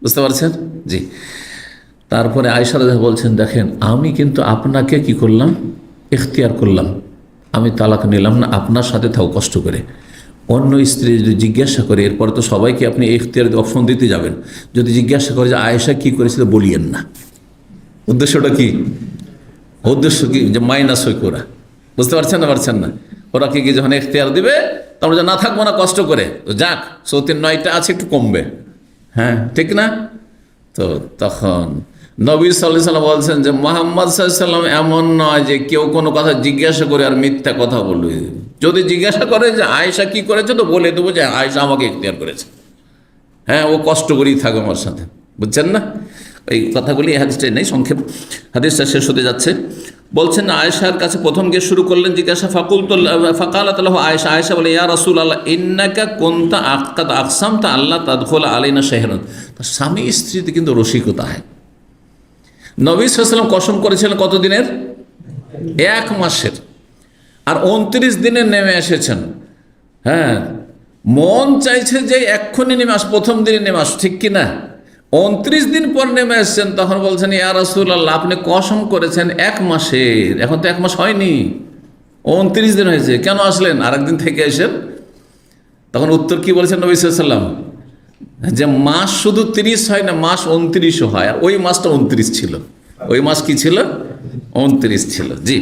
বুঝতে পারছেন? জি। তারপরে আয়েশা রাদিয়াল্লাহু বলছেন, দেখেন আমি কিন্তু আপনাকে কি করলাম, ইখতিয়ার করলাম, আমি তালাক নিলাম না, আপনার সাথে থাকো কষ্ট করে। অন্য স্ত্রী যদি জিজ্ঞাসা করে, এরপর তো সবাইকে আপনি ইখতিয়ার অপশন দিতে যাবেন, যদি জিজ্ঞাসা করে যে আয়েশা কি করেছিল, বলিয়েন না। উদ্দেশ্যটা কি? উদ্দেশ্য কি? যে মাইনাস হই ওরা, বুঝতে পারছেন না? ওরা কি যখন ইখতিয়ার দিবে, তারপরে যে না থাকবো না কষ্ট করে, তো যাক 34-9টা আছে, একটু কমবে, ঠিক না? তো তখন নবী সাল্লাল্লাহু আলাইহি ওয়াসাল্লাম বলছেন যে মুহাম্মদ সাল্লাল্লাহু আলাইহি ওয়াসাল্লাম এমন নয় যে কেউ কোনো কথা জিজ্ঞাসা করে আর মিথ্যা কথা বলবে। যদি জিজ্ঞাসা করে যে আয়েশা কি করেছে, তো বলে দেবো যে আয়েশা আমাকে ইখতিয়ার করেছে, ও কষ্ট করেই থাকবে আমার সাথে, বুঝছেন না? এই কথাগুলি হাদিসটাই নেই, সংক্ষেপ হাদিসটা শেষ হতে যাচ্ছে। বলছেন আয়েশার কাছে প্রথম গিয়ে শুরু করলেন জিজ্ঞাসা, ফাকালাত লাহু আয়েশা বলে ইয়া রাসূলুল্লাহ ইন্নাকা কুনতা আকসামতা আল্লাহ তাদখুলা আলাইনা শাহরান। তার স্বামী স্ত্রীতে কিন্তু রসিকতা হয়। নবী সাল্লাল্লাহু আলাইহি ওয়াসাল্লাম কসম করেছিলেন কত দিনের? 1 মাসের, আর 29 দিনে নেমে এসেছেন। মন চাইছে যে এক্ষুনি নেমে আস, প্রথম দিনে নেমে আস, ঠিক কিনা? 29 দিন পর নেমে এসছেন, তখন বলছেন ইয়া রাসূলুল্লাহ আপনি কসম করেছেন 1 মাসের, এখন তো 1 মাস হয়নি, 29 দিন হয়েছে, কেন আসলেন? আরেকদিন থেকে এসেন। তখন উত্তর কি বলেছেন নবী সাল্লাল্লাহু আলাইহি ওয়াসাল্লাম? যে মাস শুধু 30 হয় না, মাস 29ও হয়। আর ওই মাসটা 29 ছিল। ওই মাস কি ছিল? 29 ছিল। জি,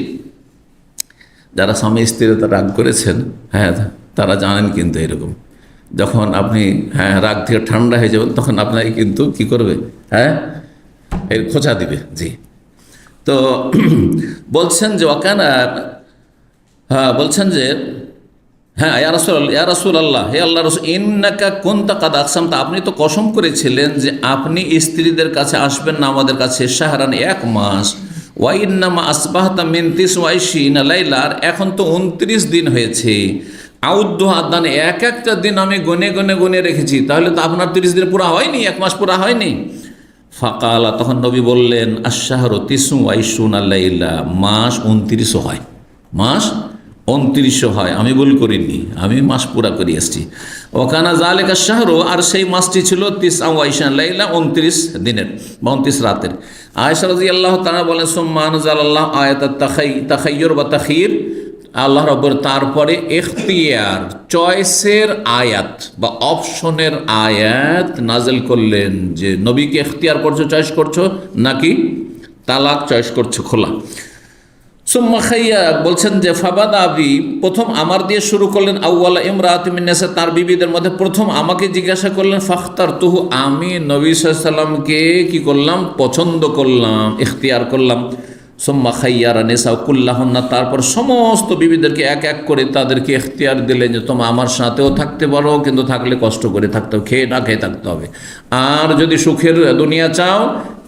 যারা স্বামী স্ত্রীরা রাগ করেছেন, হ্যাঁ, তারা জানেন কিন্তু এরকম যখন আপনি রাগ থেকে ঠান্ডা হয়ে যাবেন তখন আপনাকে কিন্তু কি করবে, এর খোঁচা দিবে। জি, তো বলছেন যে ওকানা, বলছেন যে ইয়া রাসূলুল্লাহ, হে আল্লাহ রাসূল, ইন্নাকা কুনতা কাদ আকসামতা, আপনি তো কসম করেছিলেন যে আপনি স্ত্রীদের কাছে আসবেন না আমাদের কাছে শাহরান, 1 মাস, ওয়া ইন্নামা আসবাহতা মিন 29 লাইলার, এখন তো 29 দিন হয়েছে। আউদ্দু আদান, এক একটা দিন আমি গনে রেখেছি, তাহলে তো আপনার 30 দিন পুরা হয়নি, 1 মাস পুরা হয়নি। ফাকালা, তখন নবী বললেন, আশ-শাহরু 29 লাইলা, মাস 29 হয়, মাস 29 হয়, আমি ভুল করিনি, আমি মাস পুরা করে এসেছি। ওকানা যালিকা শাহরু, আর সেই মাসটি ছিল 29 লাইলা, 29 দিনের বা 29 রাতের। আয়েশা রাদিয়াল্লাহু তাআলা বলেন, সুম্মা আনজালাল্লাহু আয়াতাত তাখায়্যুর বা তাখয়ীর, আল্লাহ রাব্বুর তারপরে ইখতিয়ার, চয়েসের আয়াত বা অপশনের আয়াত নাযিল করলেন, যে নবীকে ইখতিয়ার করছো, চয়েস করছো, নাকি তালাক চয়েস করছো, খোলা। সুম্মা খাইয়া, বলছেন যে ফাবাদা আবি, প্রথম আমার দিয়ে শুরু করলেন, আউয়ালা ইমরাআতিন মিন নিসা, তার বিবিদের মধ্যে প্রথম আমাকে জিজ্ঞাসা করলেন, ফাখতারতুহু, আমি নবী সাল্লাল্লাহু আলাইহি সাল্লামকে কি করলাম, পছন্দ করলাম, ইখতিয়ার করলাম। সুম্মা খাইয়ারা নিসা কুল্লাহুন্না, তারপর সমস্ত বিবিদেরকে এক এক করে তাদেরকে ইখতিয়ার দিলেন যে তোমরা আমার সাথেও থাকতে পারো, কিন্তু থাকলে কষ্ট করে থাকতে হবে, খেয়ে না খেয়ে থাকতে হবে। আর যদি সুখের দুনিয়া চাও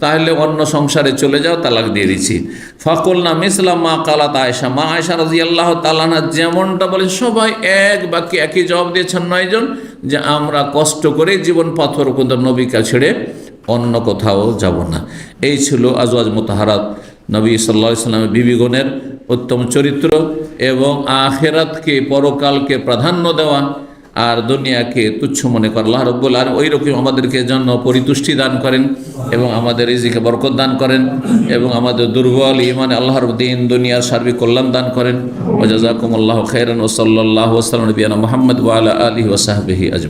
তাহলে অন্য সংসারে চলে যাও, তালাক দিয়ে দিচ্ছি। ফাকুলনা মিসলাম মা কালাত আয়েশা, মা আয়েশা রাদিয়াল্লাহু তাআলা আনহা যেমনটা বলেন, সবাই এক বাক্যে একই জবাব দিয়েছেন 9 জন, যে আমরা কষ্ট করে জীবন পাথর কিন্তু নবীকে ছেড়ে অন্য কোথাও যাব না। এই ছিল আজওয়াজ মুতাহারাত, নবী সাল্লাল্লাহু আলাইহি ওয়াসাল্লামের বিবিগণের উত্তম চরিত্র এবং আখিরাতকে, পরকালকে প্রাধান্য দেওয়া আর দুনিয়াকে তুচ্ছ মনে করা। আল্লাহ রাব্বুল আলামিন ওই রকম আমাদেরকে জন্য পরিতুষ্টি দান করেন এবং আমাদের রিজিকে বরকত দান করেন এবং আমাদের দুর্বল ঈমানে আল্লাহর দিন দুনিয়ার সার্বিক কল্যাণ দান করেন। ওয়া জাযাকুমুল্লাহু খাইরান ওয়া সাল্লাল্লাহু ওয়া সাল্লাম নবিয়ানা মুহাম্মদ ওয়া আলা আলিহি ওয়া সাহবিহি আজমাইন।